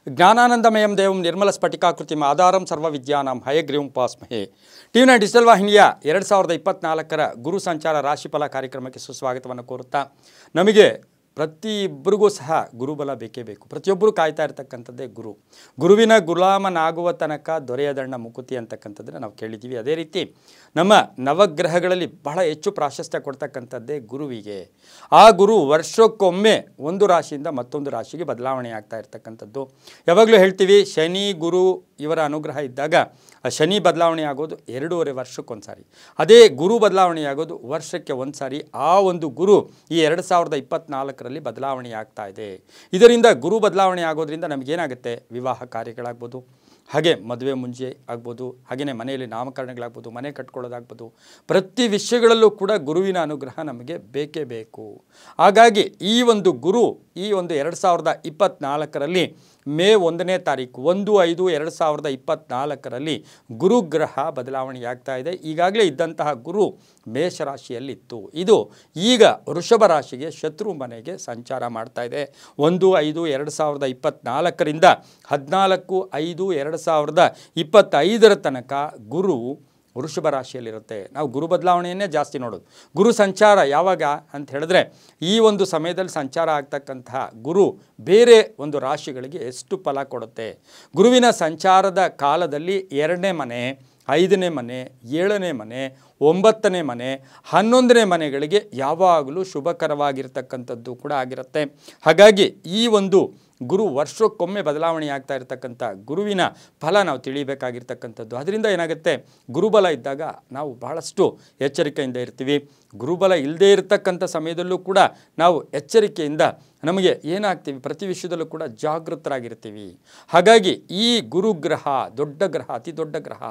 ಜ್ಞಾನಾನಂದಮಯಂ ದೇವಂ ನಿರ್ಮಲ ಸ್ಫಟಿಕಾಕೃತಿಂ ಆಧಾರಂ ಸರ್ವವಿದ್ಯಾನಾಂ ಹಯಗ್ರೀವಂ ಉಪಾಸ್ಮಹೇ. ಟಿವಿನ ಡಿಜಿಟಲ್ ವಾಹಿನಿಯ 2024ರ ಗುರು ಸಂಚಾರ ರಾಶಿಫಲ ಕಾರ್ಯಕ್ರಮಕ್ಕೆ ಸುಸ್ವಾಗತವನ್ನು ಕೋರುತ್ತಾ, ನಮಗೆ ಪ್ರತಿಯೊಬ್ಬರಿಗೂ ಸಹ ಗುರುಬಲ ಬೇಕೇ ಬೇಕು. ಪ್ರತಿಯೊಬ್ಬರು ಕಾಯ್ತಾ ಇರ್ತಕ್ಕಂಥದ್ದೇ ಗುರುವಿನ ಗುಲಾಮನಾಗುವ ತನಕ ದೊರೆಯದಣ್ಣ ಮುಕುತಿ ಅಂತಕ್ಕಂಥದ್ದನ್ನು ನಾವು ಕೇಳಿದ್ದೀವಿ. ಅದೇ ರೀತಿ ನಮ್ಮ ನವಗ್ರಹಗಳಲ್ಲಿ ಬಹಳ ಹೆಚ್ಚು ಪ್ರಾಶಸ್ತ್ಯ ಕೊಡ್ತಕ್ಕಂಥದ್ದೇ ಗುರುವಿಗೆ. ಆ ಗುರು ವರ್ಷಕ್ಕೊಮ್ಮೆ ಒಂದು ರಾಶಿಯಿಂದ ಮತ್ತೊಂದು ರಾಶಿಗೆ ಬದಲಾವಣೆ ಆಗ್ತಾ ಇರ್ತಕ್ಕಂಥದ್ದು. ಯಾವಾಗಲೂ ಹೇಳ್ತೀವಿ, ಶನಿ ಗುರು ಇವರ ಅನುಗ್ರಹ ಇದ್ದಾಗ ಶನಿ ಬದಲಾವಣೆ ಆಗೋದು 2.5 ವರ್ಷಕ್ಕೊಂದು ಸಾರಿ, ಅದೇ ಗುರು ಬದಲಾವಣೆ ಆಗೋದು ವರ್ಷಕ್ಕೆ ಒಂದು ಸಾರಿ. ಆ ಒಂದು ಗುರು ಈ 2024ರಲ್ಲಿ ಬದಲಾವಣೆ ಆಗ್ತಾ ಇದೆ. ಇದರಿಂದ ಗುರು ಬದಲಾವಣೆ ಆಗೋದ್ರಿಂದ ನಮಗೇನಾಗುತ್ತೆ, ವಿವಾಹ ಕಾರ್ಯಗಳಾಗ್ಬೋದು, ಹಾಗೆ ಮದುವೆ ಮುಂಜೆ ಆಗ್ಬೋದು, ಹಾಗೆಯೇ ಮನೆಯಲ್ಲಿ ನಾಮಕರಣಗಳಾಗ್ಬೋದು, ಮನೆ ಕಟ್ಕೊಳ್ಳೋದಾಗ್ಬೋದು, ಪ್ರತಿ ವಿಷಯಗಳಲ್ಲೂ ಕೂಡ ಗುರುವಿನ ಅನುಗ್ರಹ ನಮಗೆ ಬೇಕೇ ಬೇಕು. ಹಾಗಾಗಿ ಈ ಒಂದು ಗುರು ಈ ಒಂದು 2024ರಲ್ಲಿ ಮೇ 1ನೇ ತಾರೀಕು 1/5/2024ರಲ್ಲಿ ಗುರುಗ್ರಹ ಬದಲಾವಣೆಯಾಗ್ತಾ ಇದೆ. ಈಗಾಗಲೇ ಇದ್ದಂತಹ ಗುರು ಮೇಷರಾಶಿಯಲ್ಲಿತ್ತು, ಇದು ಈಗ ವೃಷಭ ರಾಶಿಗೆ ಶತ್ರು ಮನೆಗೆ ಸಂಚಾರ ಮಾಡ್ತಾ ಇದೆ. 1/5/2024ರಿಂದ 14/5/2025 ತನಕ ಗುರು ವೃಷಭ ರಾಶಿಯಲ್ಲಿರುತ್ತೆ. ನಾವು ಗುರು ಬದಲಾವಣೆಯನ್ನೇ ಜಾಸ್ತಿ ನೋಡೋದು. ಗುರು ಸಂಚಾರ ಯಾವಾಗ ಅಂತ ಹೇಳಿದ್ರೆ, ಈ ಒಂದು ಸಮಯದಲ್ಲಿ ಸಂಚಾರ ಆಗ್ತಕ್ಕಂತಹ ಗುರು ಬೇರೆ ಒಂದು ರಾಶಿಗಳಿಗೆ ಎಷ್ಟು ಫಲ ಕೊಡುತ್ತೆ. ಗುರುವಿನ ಸಂಚಾರದ ಕಾಲದಲ್ಲಿ 2ನೇ ಮನೆ, 5ನೇ ಮನೆ, 7ನೇ ಮನೆ, 9ನೇ ಮನೆ, 11ನೇ ಮನೆಗಳಿಗೆ ಯಾವಾಗಲೂ ಶುಭಕರವಾಗಿರ್ತಕ್ಕಂಥದ್ದು ಕೂಡ ಆಗಿರುತ್ತೆ. ಹಾಗಾಗಿ ಈ ಒಂದು ಗುರು ವರ್ಷಕ್ಕೊಮ್ಮೆ ಬದಲಾವಣೆ ಆಗ್ತಾ ಇರತಕ್ಕಂಥ ಗುರುವಿನ ಫಲ ನಾವು ತಿಳಿಯಬೇಕಾಗಿರ್ತಕ್ಕಂಥದ್ದು. ಅದರಿಂದ ಏನಾಗುತ್ತೆ, ಗುರುಬಲ ಇದ್ದಾಗ ನಾವು ಬಹಳಷ್ಟು ಎಚ್ಚರಿಕೆಯಿಂದ ಇರ್ತೀವಿ. ಗುರುಬಲ ಇಲ್ಲದೇ ಇರತಕ್ಕಂಥ ಸಮಯದಲ್ಲೂ ಕೂಡ ನಾವು ಎಚ್ಚರಿಕೆಯಿಂದ ನಮಗೆ ಏನಾಗ್ತೀವಿ, ಪ್ರತಿ ವಿಷಯದಲ್ಲೂ ಕೂಡ ಜಾಗೃತರಾಗಿರ್ತೀವಿ. ಹಾಗಾಗಿ ಈ ಗುರುಗ್ರಹ ದೊಡ್ಡ ಗ್ರಹ, ಅತಿ ದೊಡ್ಡ ಗ್ರಹ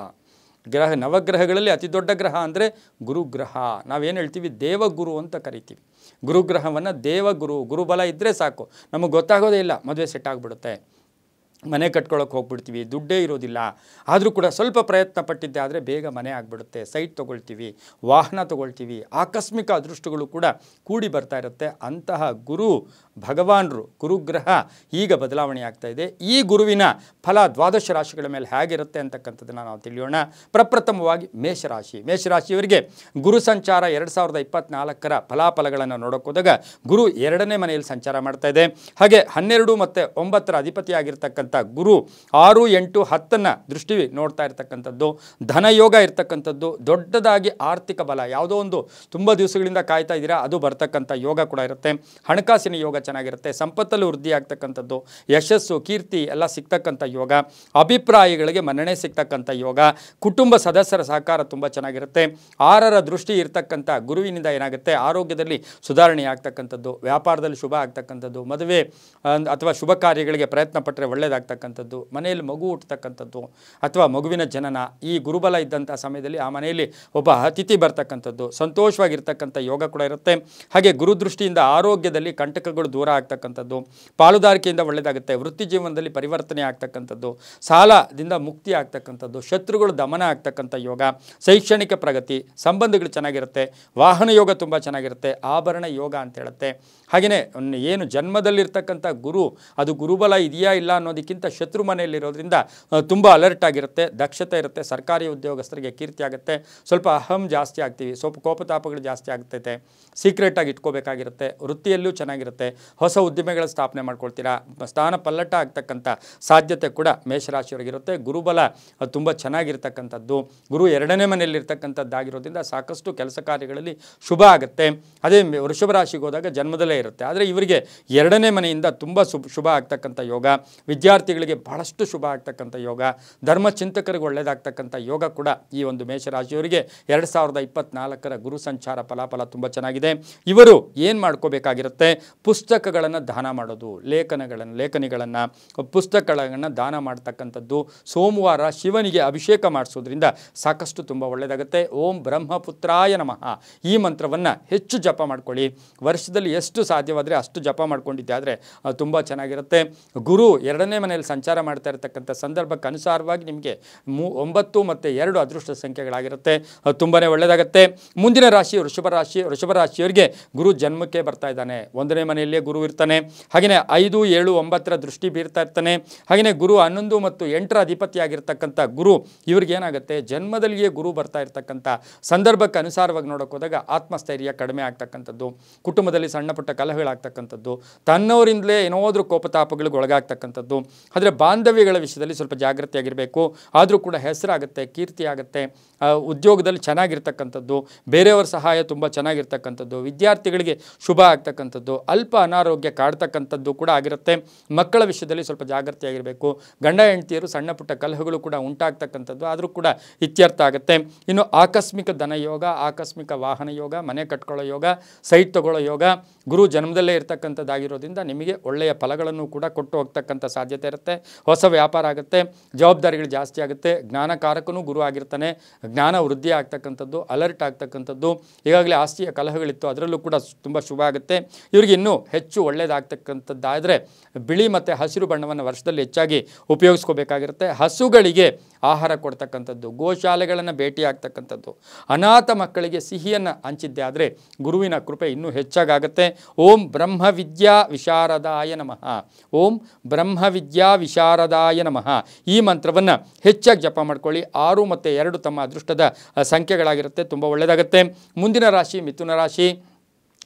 ನವಗ್ರಹಗಳಲ್ಲಿ ಅತಿ ದೊಡ್ಡ ಗ್ರಹ ಅಂದರೆ ಗುರುಗ್ರಹ. ನಾವೇನು ಹೇಳ್ತೀವಿ, ದೇವಗುರು ಅಂತ ಕರಿತೀವಿ. ಗುರುಗ್ರಹವನ್ನು ದೇವಗುರು. ಗುರುಬಲ ಇದ್ದರೆ ಸಾಕು, ನಮಗೆ ಗೊತ್ತಾಗೋದೇ ಇಲ್ಲ, ಮದುವೆ ಸೆಟ್ ಆಗಿಬಿಡುತ್ತೆ, ಮನೆ ಕಟ್ಕೊಳ್ಳೋಕೆ ಹೋಗ್ಬಿಡ್ತೀವಿ, ದುಡ್ಡೇ ಇರೋದಿಲ್ಲ. ಆದರೂ ಕೂಡ ಸ್ವಲ್ಪ ಪ್ರಯತ್ನ ಪಟ್ಟಿದ್ದೆ ಆದರೆ ಬೇಗ ಮನೆ ಆಗಿಬಿಡುತ್ತೆ, ಸೈಟ್ ತೊಗೊಳ್ತೀವಿ, ವಾಹನ ತೊಗೊಳ್ತೀವಿ, ಆಕಸ್ಮಿಕ ಅದೃಷ್ಟಗಳು ಕೂಡ ಕೂಡಿ ಬರ್ತಾ ಇರುತ್ತೆ. ಅಂತಹ ಗುರು ಭಗವಾನರು ಗುರುಗ್ರಹ ಈಗ ಬದಲಾವಣೆ ಆಗ್ತಾ ಇದೆ. ಈ ಗುರುವಿನ ಫಲ 12 ರಾಶಿಗಳ ಮೇಲೆ ಹೇಗಿರುತ್ತೆ ಅಂತಕ್ಕಂಥದ್ದನ್ನು ನಾವು ತಿಳಿಯೋಣ. ಪ್ರಪ್ರಥಮವಾಗಿ ಮೇಷರಾಶಿಯವರಿಗೆ ಗುರು ಸಂಚಾರ 2024ರ ಫಲಾಫಲಗಳನ್ನು ನೋಡೋಕೆ ಹೋದಾಗ ಗುರು 2ನೇ ಮನೆಯಲ್ಲಿ ಸಂಚಾರ ಮಾಡ್ತಾ ಇದೆ. ಹಾಗೆ 12 ಮತ್ತು 9ರ ಅಧಿಪತಿಯಾಗಿರ್ತಕ್ಕಂಥ ಗುರು 6, 8, 10ನ ದೃಷ್ಟಿ ನೋಡ್ತಾ ಇರ್ತಕ್ಕಂಥದ್ದು. ಧನಯೋಗ ಇರ್ತಕ್ಕಂಥದ್ದು, ದೊಡ್ಡದಾಗಿ ಆರ್ಥಿಕ ಬಲ, ಯಾವುದೋ ಒಂದು ತುಂಬ ದಿವಸಗಳಿಂದ ಕಾಯ್ತಾ ಇದ್ದೀರಾ, ಅದು ಬರ್ತಕ್ಕಂಥ ಯೋಗ ಕೂಡ ಇರುತ್ತೆ. ಹಣಕಾಸಿನ ಯೋಗ ಚೆನ್ನಾಗಿರುತ್ತೆ, ಸಂಪತ್ತಲ್ಲೂ ವೃದ್ಧಿ ಆಗ್ತಕ್ಕಂಥದ್ದು, ಯಶಸ್ಸು ಕೀರ್ತಿ ಎಲ್ಲ ಸಿಗ್ತಕ್ಕಂಥ ಯೋಗ, ಅಭಿಪ್ರಾಯಗಳಿಗೆ ಮನ್ನಣೆ ಸಿಗ್ತಕ್ಕಂಥ ಯೋಗ, ಕುಟುಂಬ ಸದಸ್ಯರ ಸಹಕಾರ ತುಂಬ ಚೆನ್ನಾಗಿರುತ್ತೆ. 6ರ ದೃಷ್ಟಿ ಇರ್ತಕ್ಕಂಥ ಗುರುವಿನಿಂದ ಏನಾಗುತ್ತೆ, ಆರೋಗ್ಯದಲ್ಲಿ ಸುಧಾರಣೆ ಆಗ್ತಕ್ಕಂಥದ್ದು, ವ್ಯಾಪಾರದಲ್ಲಿ ಶುಭ ಆಗ್ತಕ್ಕಂಥದ್ದು, ಮದುವೆ ಅಥವಾ ಶುಭ ಕಾರ್ಯಗಳಿಗೆ ಪ್ರಯತ್ನ ಪಟ್ಟರೆ ಒಳ್ಳೆಯದಾಗ್ತಕ್ಕಂಥದ್ದು, ಮನೆಯಲ್ಲಿ ಮಗು ಹುಟ್ಟತಕ್ಕಂಥದ್ದು ಅಥವಾ ಮಗುವಿನ ಜನನ. ಈ ಗುರುಬಲ ಇದ್ದಂಥ ಸಮಯದಲ್ಲಿ ಆ ಮನೆಯಲ್ಲಿ ಒಬ್ಬ ಅತಿಥಿ ಬರ್ತಕ್ಕಂಥದ್ದು, ಸಂತೋಷವಾಗಿರ್ತಕ್ಕಂಥ ಯೋಗ ಕೂಡ ಇರುತ್ತೆ. ಹಾಗೆ ಗುರುದೃಷ್ಟಿಯಿಂದ ಆರೋಗ್ಯದಲ್ಲಿ ಕಂಟಕಗಳು ದೂರ ಆಗ್ತಕ್ಕಂಥದ್ದು, ಪಾಲುದಾರಿಕೆಯಿಂದ ಒಳ್ಳೆಯದಾಗುತ್ತೆ, ವೃತ್ತಿ ಜೀವನದಲ್ಲಿ ಪರಿವರ್ತನೆ ಆಗ್ತಕ್ಕಂಥದ್ದು, ಸಾಲದಿಂದ ಮುಕ್ತಿ ಆಗ್ತಕ್ಕಂಥದ್ದು, ಶತ್ರುಗಳು ದಮನ ಆಗ್ತಕ್ಕಂಥ ಯೋಗ, ಶೈಕ್ಷಣಿಕ ಪ್ರಗತಿ, ಸಂಬಂಧಗಳು ಚೆನ್ನಾಗಿರುತ್ತೆ, ವಾಹನ ಯೋಗ ತುಂಬ ಚೆನ್ನಾಗಿರುತ್ತೆ, ಆಭರಣ ಯೋಗ ಅಂತ ಹೇಳುತ್ತೆ. ಹಾಗೆಯೇ ಏನು ಜನ್ಮದಲ್ಲಿರ್ತಕ್ಕಂಥ ಗುರು ಅದು ಗುರುಬಲ ಇದೆಯಾ ಇಲ್ಲ ಅನ್ನೋದಕ್ಕಿಂತ ಶತ್ರು ಮನೆಯಲ್ಲಿರೋದ್ರಿಂದ ತುಂಬ ಅಲರ್ಟ್ ಆಗಿರುತ್ತೆ, ದಕ್ಷತೆ ಇರುತ್ತೆ, ಸರ್ಕಾರಿ ಉದ್ಯೋಗಸ್ಥರಿಗೆ ಕೀರ್ತಿ ಆಗುತ್ತೆ, ಸ್ವಲ್ಪ ಅಹಂ ಜಾಸ್ತಿ ಆಗ್ತೀವಿ, ಸ್ವಲ್ಪ ಕೋಪತಾಪಗಳು ಜಾಸ್ತಿ ಆಗ್ತೈತೆ, ಸೀಕ್ರೆಟಾಗಿ ಇಟ್ಕೋಬೇಕಾಗಿರುತ್ತೆ, ವೃತ್ತಿಯಲ್ಲೂ ಚೆನ್ನಾಗಿರುತ್ತೆ, ಹೊಸ ಉದ್ದಿಮೆಗಳ ಸ್ಥಾಪನೆ ಮಾಡ್ಕೊಳ್ತೀರಾ, ಸ್ಥಾನ ಪಲ್ಲಟ ಆಗ್ತಕ್ಕಂಥ ಸಾಧ್ಯತೆ ಕೂಡ ಮೇಷರಾಶಿಯವರಿಗಿರುತ್ತೆ. ಗುರುಬಲ ತುಂಬ ಚೆನ್ನಾಗಿರ್ತಕ್ಕಂಥದ್ದು, ಗುರು 2ನೇ ಮನೆಯಲ್ಲಿರ್ತಕ್ಕಂಥದ್ದಾಗಿರೋದ್ರಿಂದ ಸಾಕಷ್ಟು ಕೆಲಸ ಕಾರ್ಯಗಳಲ್ಲಿ ಶುಭ ಆಗುತ್ತೆ. ಅದೇ ವೃಷಭ ರಾಶಿಗೆ ಹೋದಾಗ ಜನ್ಮದಲ್ಲೇ ಇರುತ್ತೆ, ಆದರೆ ಇವರಿಗೆ 2ನೇ ಮನೆಯಿಂದ ತುಂಬ ಶುಭ ಆಗ್ತಕ್ಕಂಥ ಯೋಗ, ವಿದ್ಯಾರ್ಥಿಗಳಿಗೆ ಬಹಳಷ್ಟು ಶುಭ ಆಗ್ತಕ್ಕಂಥ ಯೋಗ, ಧರ್ಮಚಿಂತಕರಿಗೆ ಒಳ್ಳೆಯದಾಗ್ತಕ್ಕಂಥ ಯೋಗ ಕೂಡ ಈ ಒಂದು ಮೇಷರಾಶಿಯವರಿಗೆ 2024ರ ಗುರು ಸಂಚಾರ ಫಲಾಫಲ ತುಂಬ ಚೆನ್ನಾಗಿದೆ. ಇವರು ಏನು ಮಾಡ್ಕೋಬೇಕಾಗಿರುತ್ತೆ, ಪುಸ್ತಕಗಳನ್ನು ದಾನ ಮಾಡೋದು, ಲೇಖನಿಗಳನ್ನು ಪುಸ್ತಕಗಳನ್ನು ದಾನ ಮಾಡ್ತಕ್ಕಂಥದ್ದು, ಸೋಮವಾರ ಶಿವನಿಗೆ ಅಭಿಷೇಕ ಮಾಡಿಸೋದ್ರಿಂದ ಸಾಕಷ್ಟು ತುಂಬ ಒಳ್ಳೆಯದಾಗುತ್ತೆ. ಓಂ ಬ್ರಹ್ಮಪುತ್ರಾಯ ನಮಃ ಈ ಮಂತ್ರವನ್ನು ಹೆಚ್ಚು ಜಪ ಮಾಡ್ಕೊಳ್ಳಿ. ವರ್ಷದಲ್ಲಿ ಎಷ್ಟು ಸಾಧ್ಯವಾದರೆ ಅಷ್ಟು ಜಪ ಮಾಡ್ಕೊಂಡಿದ್ದೆ ಆದರೆ ತುಂಬ ಚೆನ್ನಾಗಿರುತ್ತೆ. ಗುರು 2ನೇ ಮನೆಯಲ್ಲಿ ಸಂಚಾರ ಮಾಡ್ತಾ ಇರತಕ್ಕಂಥ ಸಂದರ್ಭಕ್ಕೆ ಅನುಸಾರವಾಗಿ ನಿಮಗೆ 9 ಮತ್ತು 2 ಅದೃಷ್ಟ ಸಂಖ್ಯೆಗಳಾಗಿರುತ್ತೆ, ತುಂಬಾ ಒಳ್ಳೆಯದಾಗುತ್ತೆ. ಮುಂದಿನ ರಾಶಿ ವೃಷಭ ರಾಶಿಯವರಿಗೆ ಗುರು ಜನ್ಮಕ್ಕೆ ಬರ್ತಾ ಇದ್ದಾನೆ. 1ನೇ ಮನೆಯಲ್ಲಿ ಭಾವದಲ್ಲೇ ಗುರು ಇರ್ತಾನೆ. ಹಾಗೆಯೇ 5, 7, 9ರ ದೃಷ್ಟಿ ಬೀರ್ತಾ ಇರ್ತಾನೆ. ಹಾಗೆಯೇ ಗುರು 11 ಮತ್ತು 8ರ ಅಧಿಪತಿಯಾಗಿರ್ತಕ್ಕಂಥ ಗುರು ಇವ್ರಿಗೇನಾಗುತ್ತೆ, ಜನ್ಮದಲ್ಲಿಯೇ ಗುರು ಬರ್ತಾ ಇರ್ತಕ್ಕಂಥ ಸಂದರ್ಭಕ್ಕೆ ಅನುಸಾರವಾಗಿ ನೋಡೋಕೆ ಹೋದಾಗ ಆತ್ಮಸ್ಥೈರ್ಯ ಕಡಿಮೆ ಆಗ್ತಕ್ಕಂಥದ್ದು, ಕುಟುಂಬದಲ್ಲಿ ಸಣ್ಣ ಪುಟ್ಟ ಕಲಹಗಳಾಗ್ತಕ್ಕಂಥದ್ದು, ತನ್ನವರಿಂದಲೇ ಏನಾದರೂ ಕೋಪತಾಪಗಳಿಗೆ ಒಳಗಾಗ್ತಕ್ಕಂಥದ್ದು. ಆದರೆ ಬಾಂಧವ್ಯಗಳ ವಿಷಯದಲ್ಲಿ ಸ್ವಲ್ಪ ಜಾಗೃತಿಯಾಗಿರಬೇಕು. ಆದರೂ ಕೂಡ ಹೆಸರಾಗುತ್ತೆ, ಕೀರ್ತಿ ಆಗುತ್ತೆ, ಉದ್ಯೋಗದಲ್ಲಿ ಚೆನ್ನಾಗಿರ್ತಕ್ಕಂಥದ್ದು, ಬೇರೆಯವರ ಸಹಾಯ ತುಂಬ ಚೆನ್ನಾಗಿರ್ತಕ್ಕಂಥದ್ದು, ವಿದ್ಯಾರ್ಥಿಗಳಿಗೆ ಶುಭ ಆಗ್ತಕ್ಕಂಥದ್ದು, ಅಲ್ಪ ಅನಾರೋಗ್ಯ ಕಾಡ್ತಕ್ಕಂಥದ್ದು ಕೂಡ ಆಗಿರುತ್ತೆ. ಮಕ್ಕಳ ವಿಷಯದಲ್ಲಿ ಸ್ವಲ್ಪ ಜಾಗೃತಿಯಾಗಿರಬೇಕು. ಗಂಡ ಹೆಂಡತಿಯರು ಸಣ್ಣ ಪುಟ್ಟ ಕಲಹಗಳು ಕೂಡ ಉಂಟಾಗ್ತಕ್ಕಂಥದ್ದು, ಆದರೂ ಕೂಡ ಇತ್ಯರ್ಥ ಆಗುತ್ತೆ. ಇನ್ನು ಆಕಸ್ಮಿಕ ಧನ ಯೋಗ, ಆಕಸ್ಮಿಕ ವಾಹನ ಯೋಗ, ಮನೆ ಕಟ್ಕೊಳ್ಳೋ ಯೋಗ, ಸೈಟ್ ತಗೊಳ್ಳೋ ಯೋಗ ಗುರು ಜನ್ಮದಲ್ಲೇ ಇರ್ತಕ್ಕಂಥದ್ದಾಗಿರೋದ್ರಿಂದ ನಿಮಗೆ ಒಳ್ಳೆಯ ಫಲಗಳನ್ನು ಕೂಡ ಕೊಟ್ಟು ಹೋಗ್ತಕ್ಕಂಥ ಸಾಧ್ಯತೆ ಇರುತ್ತೆ. ಹೊಸ ವ್ಯಾಪಾರ ಆಗುತ್ತೆ, ಜವಾಬ್ದಾರಿಗಳು ಜಾಸ್ತಿ ಆಗುತ್ತೆ. ಜ್ಞಾನಕಾರಕನೂ ಗುರು ಆಗಿರ್ತಾನೆ, ಜ್ಞಾನ ವೃದ್ಧಿ ಆಗ್ತಕ್ಕಂಥದ್ದು, ಅಲರ್ಟ್ ಆಗ್ತಕ್ಕಂಥದ್ದು. ಈಗಾಗಲೇ ಆಸ್ತಿಯ ಕಲಹಗಳಿತ್ತು, ಅದರಲ್ಲೂ ಕೂಡ ತುಂಬ ಶುಭ ಆಗುತ್ತೆ. ಇವರಿಗೆ ಇನ್ನೂ ಹೆಚ್ಚು ಒಳ್ಳೆಯದಾಗ್ತಕ್ಕಂಥದ್ದಾದರೆ ಬಿಳಿ ಮತ್ತು ಹಸಿರು ಬಣ್ಣವನ್ನು ವರ್ಷದಲ್ಲಿ ಹೆಚ್ಚಾಗಿ ಉಪಯೋಗಿಸ್ಕೋಬೇಕಾಗಿರುತ್ತೆ. ಹಸುಗಳಿಗೆ ಆಹಾರ ಕೊಡ್ತಕ್ಕಂಥದ್ದು, ಗೋಶಾಲೆಗಳನ್ನು ಭೇಟಿ ಆಗ್ತಕ್ಕಂಥದ್ದು, ಅನಾಥ ಮಕ್ಕಳಿಗೆ ಸಿಹಿಯನ್ನು ಹಂಚಿದ್ದೆ ಆದರೆ ಗುರುವಿನ ಕೃಪೆ ಇನ್ನೂ ಹೆಚ್ಚಾಗುತ್ತೆ. ಓಂ ಬ್ರಹ್ಮವಿದ್ಯಾ ವಿಶಾರದಾಯ ನಮಃ, ಓಂ ಬ್ರಹ್ಮವಿದ್ಯಾ ವಿಶಾರದಾಯ ನಮಃ ಈ ಮಂತ್ರವನ್ನು ಹೆಚ್ಚಾಗಿ ಜಪ ಮಾಡ್ಕೊಳ್ಳಿ. 6 ಮತ್ತು 2 ತಮ್ಮ ಅದೃಷ್ಟದ ಸಂಖ್ಯೆಗಳಾಗಿರುತ್ತೆ, ತುಂಬ ಒಳ್ಳೆಯದಾಗುತ್ತೆ. ಮುಂದಿನ ರಾಶಿ ಮಿಥುನ ರಾಶಿ.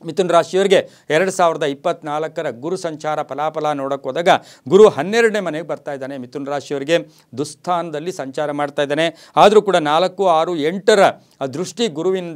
ಮಿಥುನ ರಾಶಿಯವರಿಗೆ 2024ರ ಗುರು ಸಂಚಾರ ಫಲಾಫಲ ನೋಡೋಕೆ ಹೋದಾಗ ಗುರು 12ನೇ ಮನೆಗೆ ಬರ್ತಾ ಇದ್ದಾನೆ. ಮಿಥುನ ರಾಶಿಯವರಿಗೆ ದುಸ್ಥಾನದಲ್ಲಿ ಸಂಚಾರ ಮಾಡ್ತಾ ಇದ್ದಾನೆ. ಆದರೂ ಕೂಡ 4, 6, 8ರ ದೃಷ್ಟಿ ಗುರುವಿನ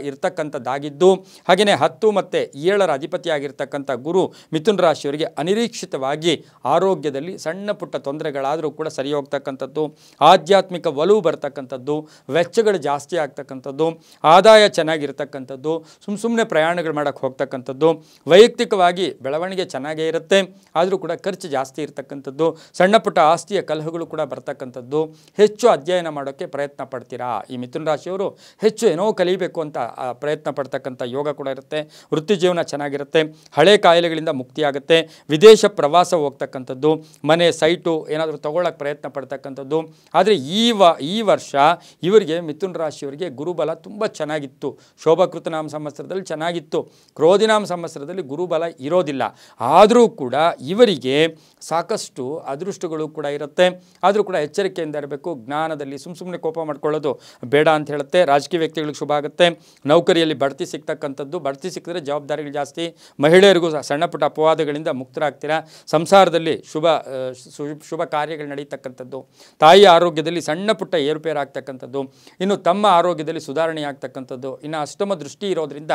ಇರ್ತಕ್ಕಂಥದ್ದಾಗಿದ್ದು, ಹಾಗೆಯೇ 10 ಮತ್ತು 7ರ ಅಧಿಪತಿಯಾಗಿರ್ತಕ್ಕಂಥ ಗುರು ಮಿಥುನ ರಾಶಿಯವರಿಗೆ ಅನಿರೀಕ್ಷಿತವಾಗಿ ಆರೋಗ್ಯದಲ್ಲಿ ಸಣ್ಣ ಪುಟ್ಟ ತೊಂದರೆಗಳಾದರೂ ಕೂಡ ಸರಿ ಹೋಗ್ತಕ್ಕಂಥದ್ದು, ಆಧ್ಯಾತ್ಮಿಕ ಒಲವು ಬರ್ತಕ್ಕಂಥದ್ದು, ವೆಚ್ಚಗಳು ಜಾಸ್ತಿ ಆಗ್ತಕ್ಕಂಥದ್ದು, ಆದಾಯ ಚೆನ್ನಾಗಿರ್ತಕ್ಕಂಥದ್ದು, ಸುಮ್ಮನೆ ಪ್ರಯಾಣಗಳು ಮಾಡೋಕ್ಕೆ ಹೋಗ್ತಕ್ಕಂಥದ್ದು, ವೈಯಕ್ತಿಕವಾಗಿ ಬೆಳವಣಿಗೆ ಚೆನ್ನಾಗೇ ಇರುತ್ತೆ, ಆದರೂ ಕೂಡ ಖರ್ಚು ಜಾಸ್ತಿ ಇರತಕ್ಕಂಥದ್ದು, ಸಣ್ಣ ಪುಟ್ಟ ಆಸ್ತಿಯ ಕಲಹಗಳು ಕೂಡ ಬರ್ತಕ್ಕಂಥದ್ದು. ಹೆಚ್ಚು ಅಧ್ಯಯನ ಮಾಡೋಕ್ಕೆ ಪ್ರಯತ್ನ ಪಡ್ತೀರಾ. ಈ ಮಿಥುನ ರಾಶಿಯವರು ಹೆಚ್ಚು ಏನೋ ಕಲಿಬೇಕು ಅಂತ ಪ್ರಯತ್ನ ಪಡ್ತಕ್ಕಂಥ ಯೋಗ ಕೂಡ ಇರುತ್ತೆ. ವೃತ್ತಿ ಜೀವನ ಚೆನ್ನಾಗಿರುತ್ತೆ, ಹಳೆ ಕಾಯಿಲೆಗಳಿಂದ ಮುಕ್ತಿಯಾಗುತ್ತೆ, ವಿದೇಶ ಪ್ರವಾಸ ಹೋಗ್ತಕ್ಕಂಥದ್ದು, ಮನೆ ಸೈಟು ಏನಾದರೂ ತಗೊಳ್ಳೋಕ್ಕೆ ಪ್ರಯತ್ನ ಪಡ್ತಕ್ಕಂಥದ್ದು. ಆದರೆ ಈ ವರ್ಷ ಇವರಿಗೆ ಮಿಥುನ ರಾಶಿಯವರಿಗೆ ಗುರುಬಲ ತುಂಬ ಚೆನ್ನಾಗಿತ್ತು. ಶೋಭಕೃತ ನಾಮ ಸಂವತ್ಸರದಲ್ಲಿ ಚೆನ್ನಾಗಿತ್ತು, ಕ್ರೋಧಿನಾಮ ಸಂವತ್ಸರದಲ್ಲಿ ಗುರುಬಲ ಇರೋದಿಲ್ಲ. ಆದರೂ ಕೂಡ ಇವರಿಗೆ ಸಾಕಷ್ಟು ಅದೃಷ್ಟಗಳು ಕೂಡ ಇರುತ್ತೆ. ಆದರೂ ಕೂಡ ಎಚ್ಚರಿಕೆಯಿಂದ ಇರಬೇಕು. ಜ್ಞಾನದಲ್ಲಿ ಸುಮ್ಮನೆ ಕೋಪ ಮಾಡ್ಕೊಳ್ಳೋದು ಬೇಡ ಅಂತ ಹೇಳುತ್ತೆ. ರಾಜಕೀಯ ವ್ಯಕ್ತಿಗಳಿಗೆ ಶುಭ ಆಗುತ್ತೆ. ನೌಕರಿಯಲ್ಲಿ ಬಡ್ತಿ ಸಿಗ್ತಕ್ಕಂಥದ್ದು, ಬಡ್ತಿ ಸಿಕ್ಕಿದ್ರೆ ಜವಾಬ್ದಾರಿಗಳು ಜಾಸ್ತಿ. ಮಹಿಳೆಯರಿಗೂ ಸಣ್ಣ ಪುಟ್ಟ ಅಪವಾದಗಳಿಂದ ಮುಕ್ತರಾಗ್ತೀರಾ. ಸಂಸಾರದಲ್ಲಿ ಶುಭ ಕಾರ್ಯಗಳು ನಡೀತಕ್ಕಂಥದ್ದು, ತಾಯಿಯ ಆರೋಗ್ಯದಲ್ಲಿ ಸಣ್ಣ ಪುಟ್ಟ ಏರುಪೇರು ಆಗ್ತಕ್ಕಂಥದ್ದು, ಇನ್ನು ತಮ್ಮ ಆರೋಗ್ಯದಲ್ಲಿ ಸುಧಾರಣೆ ಆಗ್ತಕ್ಕಂಥದ್ದು. ಇನ್ನು ಅಷ್ಟಮ ದೃಷ್ಟಿ ಇರೋದ್ರಿಂದ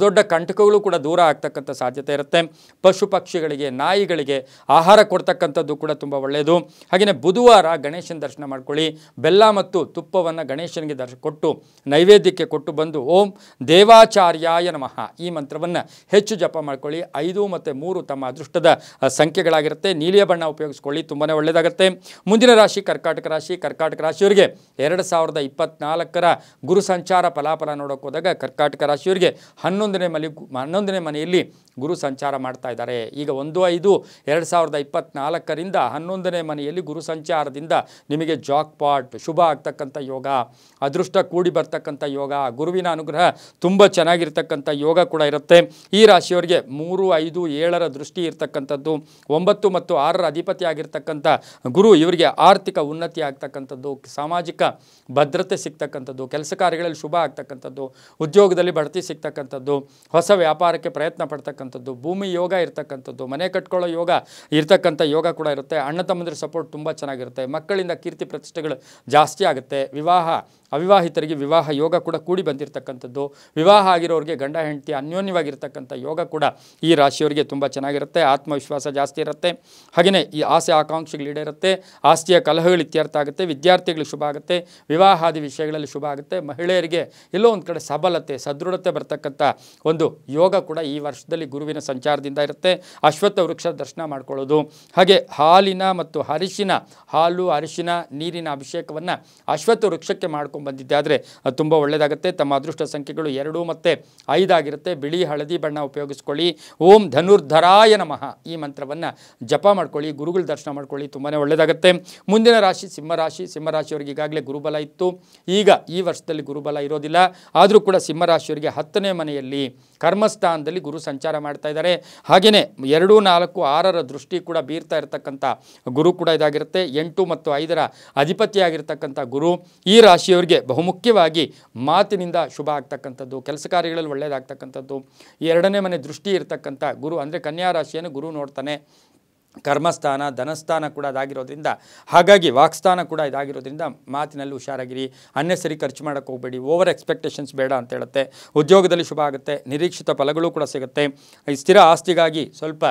ದೊಡ್ಡ ಕಂಟಕಗಳು ಕೂಡ ದೂರ ಆಗ್ತಕ್ಕಂಥ ಸಾಧ್ಯತೆ ಇರುತ್ತೆ. ಪಶು ಪಕ್ಷಿಗಳಿಗೆ, ನಾಯಿಗಳಿಗೆ ಆಹಾರ ಕೊಡ್ತಕ್ಕಂಥದ್ದು ಕೂಡ ತುಂಬ ಒಳ್ಳೆಯದು. ಹಾಗೆಯೇ ಬುಧವಾರ ಗಣೇಶನ ದರ್ಶನ ಮಾಡ್ಕೊಳ್ಳಿ. ಬೆಲ್ಲ ಮತ್ತು ತುಪ್ಪವನ್ನು ಗಣೇಶನಿಗೆ ಕೊಟ್ಟು ನೈವೇದ್ಯಕ್ಕೆ ಕೊಟ್ಟು ಬಂದು ಓಂ ದೇವಾಚಾರ್ಯಾಯ ನಮಃ ಈ ಮಂತ್ರವನ್ನು ಹೆಚ್ಚು ಜಪ ಮಾಡ್ಕೊಳ್ಳಿ. 5 ಮತ್ತು 3 ತಮ್ಮ ಅದೃಷ್ಟದ ಸಂಖ್ಯೆಗಳಾಗಿರುತ್ತೆ. ನೀಲಿಯ ಬಣ್ಣ ಉಪಯೋಗಿಸ್ಕೊಳ್ಳಿ, ತುಂಬಾ ಒಳ್ಳೆಯದಾಗುತ್ತೆ. ಮುಂದಿನ ರಾಶಿ ಕರ್ಕಾಟಕ ರಾಶಿ. ಕರ್ಕಾಟಕ ರಾಶಿಯವರಿಗೆ 2024ರ ಗುರು ಸಂಚಾರ ಫಲಾಫಲ ನೋಡೋಕೆ ಹೋದಾಗ ಕರ್ಕಾಟಕ ರಾಶಿಯವರಿಗೆ 11ನೇ ಮನೆಯಲ್ಲಿ ಗುರು ಸಂಚಾರ ಮಾಡ್ತಾ ಇದ್ದಾರೆ. ಈಗ 1/5/2024ರಿಂದ 11ನೇ ಮನೆಯಲ್ಲಿ ಗುರು ಸಂಚಾರದಿಂದ ನಿಮಗೆ ಜಾಕ್ಪಾಟ್ ಶುಭ ಆಗ್ತಕ್ಕಂಥ ಯೋಗ, ಅದೃಷ್ಟ ಕೂಡಿ ಬರ್ತಕ್ಕಂಥ ಯೋಗ, ಗುರುವಿನ ಅನುಗ್ರಹ ತುಂಬ ಚೆನ್ನಾಗಿರ್ತಕ್ಕಂಥ ಯೋಗ ಕೂಡ ಇರುತ್ತೆ. ಈ ರಾಶಿಯವರಿಗೆ 3, 5, 7ರ ದೃಷ್ಟಿ ಇರ್ತಕ್ಕಂಥದ್ದು, 9 ಮತ್ತು 6ರ ಅಧಿಪತಿ ಆಗಿರ್ತಕ್ಕಂಥ ಗುರು ಇವರಿಗೆ ಆರ್ಥಿಕ ಉನ್ನತಿ ಆಗ್ತಕ್ಕಂಥದ್ದು, ಸಾಮಾಜಿಕ ಭದ್ರತೆ ಸಿಗ್ತಕ್ಕಂಥದ್ದು, ಕೆಲಸ ಕಾರ್ಯಗಳಲ್ಲಿ ಶುಭ ಆಗ್ತಕ್ಕಂಥದ್ದು, ಉದ್ಯೋಗದಲ್ಲಿ ಬಡ್ತಿ ಸಿಗ್ತಕ್ಕಂಥದ್ದು, ಹೊಸ ವ್ಯಾಪಾರಕ್ಕೆ ಪ್ರಯತ್ನ ಪಡ್ತಕ್ಕಂಥದ್ದು, ಭೂಮಿ ಯೋಗ ಇರ್ತಕ್ಕಂಥದ್ದು, ಮನೆ ಕಟ್ಕೊಳ್ಳೋ ಯೋಗ ಇರ್ತಕ್ಕಂಥ ಯೋಗ ಕೂಡ ಇರುತ್ತೆ. ಅಣ್ಣ ತಮ್ಮಂದಿರ ಸಪೋರ್ಟ್ ತುಂಬ ಚೆನ್ನಾಗಿರುತ್ತೆ. ಮಕ್ಕಳಿಂದ ಕೀರ್ತಿ ಪ್ರತಿಷ್ಠೆಗಳು ಜಾಸ್ತಿ ಆಗುತ್ತೆ. ಅವಿವಾಹಿತರಿಗೆ ವಿವಾಹ ಯೋಗ ಕೂಡ ಕೂಡಿ ಬಂದಿರತಕ್ಕಂಥದ್ದು, ವಿವಾಹ ಆಗಿರೋರಿಗೆ ಗಂಡ ಹೆಂಡತಿ ಅನ್ಯೋನ್ಯವಾಗಿರ್ತಕ್ಕಂಥ ಯೋಗ ಕೂಡ ಈ ರಾಶಿಯವರಿಗೆ ತುಂಬ ಚೆನ್ನಾಗಿರುತ್ತೆ. ಆತ್ಮವಿಶ್ವಾಸ ಜಾಸ್ತಿ ಇರುತ್ತೆ. ಹಾಗೆಯೇ ಈ ಆಸೆ ಆಕಾಂಕ್ಷೆಗಳು ಈಡೇರುತ್ತೆ. ಆಸ್ತಿಯ ಕಲಹಗಳು ಇತ್ಯರ್ಥ ಆಗುತ್ತೆ. ವಿದ್ಯಾರ್ಥಿಗಳಿಗೆ ಶುಭ ಆಗುತ್ತೆ. ವಿವಾಹಾದಿ ವಿಷಯಗಳಲ್ಲಿ ಶುಭ ಆಗುತ್ತೆ. ಮಹಿಳೆಯರಿಗೆ ಎಲ್ಲೋ ಒಂದು ಕಡೆ ಸಬಲತೆ, ಸದೃಢತೆ ಬರ್ತಕ್ಕಂಥ ಒಂದು ಯೋಗ ಕೂಡ ಈ ವರ್ಷದಲ್ಲಿ ಗುರುವಿನ ಸಂಚಾರದಿಂದ ಇರುತ್ತೆ. ಅಶ್ವತ್ಥ ವೃಕ್ಷ ದರ್ಶನ ಮಾಡ್ಕೊಳ್ಳೋದು, ಹಾಗೆ ಹಾಲಿನ ಮತ್ತು ಹಾಲು ಅರಿಶಿನ ನೀರಿನ ಅಭಿಷೇಕವನ್ನು ಅಶ್ವತ್ಥ ವೃಕ್ಷಕ್ಕೆ ಮಾಡ್ಕೊಂಡು ಬಂದಿದ್ದೆ ಆದರೆ ತುಂಬ ಒಳ್ಳೆಯದಾಗುತ್ತೆ. ತಮ್ಮ ಅದೃಷ್ಟ ಸಂಖ್ಯೆಗಳು 2 ಮತ್ತು 5 ಆಗಿರುತ್ತೆ. ಬಿಳಿ ಹಳದಿ ಬಣ್ಣ ಉಪಯೋಗಿಸ್ಕೊಳ್ಳಿ. ಓಂ ಧನುರ್ಧರಾಯ ನಮಃ ಈ ಮಂತ್ರವನ್ನು ಜಪ ಮಾಡ್ಕೊಳ್ಳಿ. ಗುರುಗಳ ದರ್ಶನ ಮಾಡ್ಕೊಳ್ಳಿ, ತುಂಬಾ ಒಳ್ಳೆಯದಾಗುತ್ತೆ. ಮುಂದಿನ ರಾಶಿ ಸಿಂಹರಾಶಿ. ಸಿಂಹರಾಶಿಯವರಿಗೆ ಈಗಾಗಲೇ ಗುರುಬಲ ಇತ್ತು, ಈಗ ಈ ವರ್ಷದಲ್ಲಿ ಗುರುಬಲ ಇರೋದಿಲ್ಲ. ಆದರೂ ಕೂಡ ಸಿಂಹರಾಶಿಯವರಿಗೆ 10ನೇ ಮನೆಯಲ್ಲಿ ಕರ್ಮಸ್ಥಾನದಲ್ಲಿ ಗುರು ಸಂಚಾರ ಮಾಡ್ತಾ ಇದ್ದಾರೆ. ಹಾಗೆಯೇ 2, 4, 6ರ ದೃಷ್ಟಿ ಕೂಡ ಬೀರ್ತಾ ಇರತಕ್ಕಂಥ ಗುರು ಕೂಡ ಇದಾಗಿರುತ್ತೆ. 8 ಮತ್ತು 5ರ ಅಧಿಪತಿಯಾಗಿರ್ತಕ್ಕಂಥ ಗುರು ಈ ರಾಶಿಯವರಿಗೆ ಬಹುಮುಖ್ಯವಾಗಿ ಮಾತಿನಿಂದ ಶುಭ ಆಗ್ತಕ್ಕಂಥದ್ದು, ಕೆಲಸ ಕಾರ್ಯಗಳಲ್ಲಿ ಒಳ್ಳೆಯದಾಗ್ತಕ್ಕಂಥದ್ದು. 2ನೇ ಮನೆ ದೃಷ್ಟಿ ಇರತಕ್ಕಂಥ ಗುರು ಅಂದರೆ ಕನ್ಯಾ ರಾಶಿಯನ್ನು ಗುರು ನೋಡ್ತಾನೆ. ಕರ್ಮಸ್ಥಾನ, ಧನಸ್ಥಾನ ಕೂಡ ಅದಾಗಿರೋದ್ರಿಂದ, ಹಾಗಾಗಿ ವಾಕ್ಸ್ಥಾನ ಕೂಡ ಇದಾಗಿರೋದ್ರಿಂದ ಮಾತಿನಲ್ಲಿ ಹುಷಾರಾಗಿರಿ. ಅನ್ನೆಸರಿ ಖರ್ಚು ಮಾಡೋಕ್ಕೆ ಹೋಗಬೇಡಿ. ಓವರ್ ಎಕ್ಸ್ಪೆಕ್ಟೇಷನ್ಸ್ ಬೇಡ ಅಂತ ಹೇಳುತ್ತೆ. ಉದ್ಯೋಗದಲ್ಲಿ ಶುಭ ಆಗುತ್ತೆ. ನಿರೀಕ್ಷಿತ ಫಲಗಳು ಕೂಡ ಸಿಗುತ್ತೆ. ಸ್ಥಿರ ಆಸ್ತಿಗಾಗಿ ಸ್ವಲ್ಪ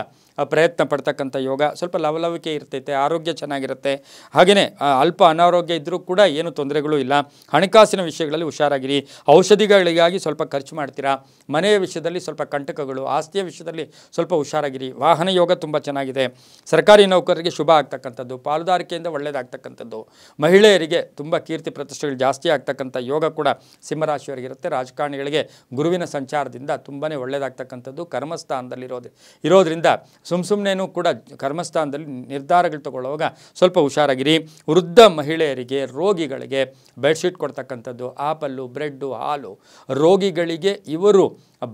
ಪ್ರಯತ್ನ ಪಡ್ತಕ್ಕಂಥ ಯೋಗ, ಸ್ವಲ್ಪ ಲವಲವಿಕೆ ಇರ್ತೈತೆ, ಆರೋಗ್ಯ ಚೆನ್ನಾಗಿರುತ್ತೆ. ಹಾಗೆಯೇ ಅಲ್ಪ ಅನಾರೋಗ್ಯ ಇದ್ದರೂ ಕೂಡ ಏನು ತೊಂದರೆಗಳು ಇಲ್ಲ. ಹಣಕಾಸಿನ ವಿಷಯಗಳಲ್ಲಿ ಹುಷಾರಾಗಿರಿ. ಔಷಧಿಗಳಿಗಾಗಿ ಸ್ವಲ್ಪ ಖರ್ಚು ಮಾಡ್ತೀರಾ. ಮನೆಯ ವಿಷಯದಲ್ಲಿ ಸ್ವಲ್ಪ ಕಂಟಕಗಳು, ಆಸ್ತಿಯ ವಿಷಯದಲ್ಲಿ ಸ್ವಲ್ಪ ಹುಷಾರಾಗಿರಿ. ವಾಹನ ಯೋಗ ತುಂಬ ಚೆನ್ನಾಗಿದೆ. ಸರ್ಕಾರಿ ನೌಕರರಿಗೆ ಶುಭ ಆಗ್ತಕ್ಕಂಥದ್ದು, ಪಾಲುದಾರಿಕೆಯಿಂದ ಒಳ್ಳೆಯದಾಗ್ತಕ್ಕಂಥದ್ದು. ಮಹಿಳೆಯರಿಗೆ ತುಂಬ ಕೀರ್ತಿ ಪ್ರತಿಷ್ಠೆಗಳು ಜಾಸ್ತಿ ಆಗ್ತಕ್ಕಂಥ ಯೋಗ ಕೂಡ ಸಿಂಹರಾಶಿಯವರಿಗಿರುತ್ತೆ. ರಾಜಕಾರಣಿಗಳಿಗೆ ಗುರುವಿನ ಸಂಚಾರದಿಂದ ತುಂಬಾ ಒಳ್ಳೆಯದಾಗ್ತಕ್ಕಂಥದ್ದು. ಇರೋದ್ರಿಂದ ಸುಮ್ಮನೇನೂ ಕೂಡ ಕರ್ಮಸ್ಥಾನದಲ್ಲಿ ನಿರ್ಧಾರಗಳು ತಗೊಳ್ಳುವಾಗ ಸ್ವಲ್ಪ ಹುಷಾರಾಗಿರಿ. ವೃದ್ಧ ಮಹಿಳೆಯರಿಗೆ, ರೋಗಿಗಳಿಗೆ ಬೆಡ್ಶೀಟ್ ಕೊಡ್ತಕ್ಕಂಥದ್ದು, ಆಪಲ್ಲು, ಬ್ರೆಡ್ಡು, ಹಾಲು, ರೋಗಿಗಳಿಗೆ ಇವರು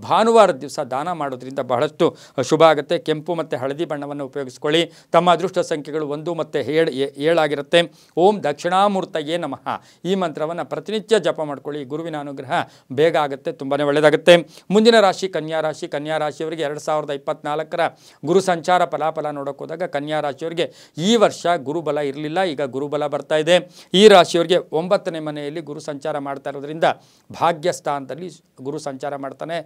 ಭಾನುವಾರದ ದಿವಸ ದಾನ ಮಾಡೋದ್ರಿಂದ ಬಹಳಷ್ಟು ಶುಭ ಆಗುತ್ತೆ. ಕೆಂಪು ಮತ್ತು ಹಳದಿ ಬಣ್ಣವನ್ನು ಉಪಯೋಗಿಸ್ಕೊಳ್ಳಿ. ತಮ್ಮ ಅದೃಷ್ಟ ಸಂಖ್ಯೆಗಳು 1 ಮತ್ತು 7 ಆಗಿರುತ್ತೆ. ಓಂ ದಕ್ಷಿಣಾಮೂರ್ತಯೇ ನಮಃ ಈ ಮಂತ್ರವನ್ನು ಪ್ರತಿನಿತ್ಯ ಜಪ ಮಾಡ್ಕೊಳ್ಳಿ. ಗುರುವಿನ ಅನುಗ್ರಹ ಬೇಗ ಆಗುತ್ತೆ, ತುಂಬಾ ಒಳ್ಳೆಯದಾಗುತ್ತೆ. ಮುಂದಿನ ರಾಶಿ ಕನ್ಯಾ ರಾಶಿ. ಕನ್ಯಾ ರಾಶಿಯವರಿಗೆ 2024ರ ಗುರು ಸಂಚಾರ ಫಲಾಫಲ ನೋಡೋಕೆ ಹೋದಾಗ ಕನ್ಯಾ ರಾಶಿಯವರಿಗೆ ಈ ವರ್ಷ ಗುರುಬಲ ಇರಲಿಲ್ಲ, ಈಗ ಗುರುಬಲ ಬರ್ತಾ ಇದೆ. ಈ ರಾಶಿಯವರಿಗೆ 9ನೇ ಮನೆಯಲ್ಲಿ ಗುರು ಸಂಚಾರ ಮಾಡ್ತಾ ಇರೋದ್ರಿಂದ ಭಾಗ್ಯಸ್ಥಾನದಲ್ಲಿ ಗುರು ಸಂಚಾರ ಮಾಡ್ತಾನೆ.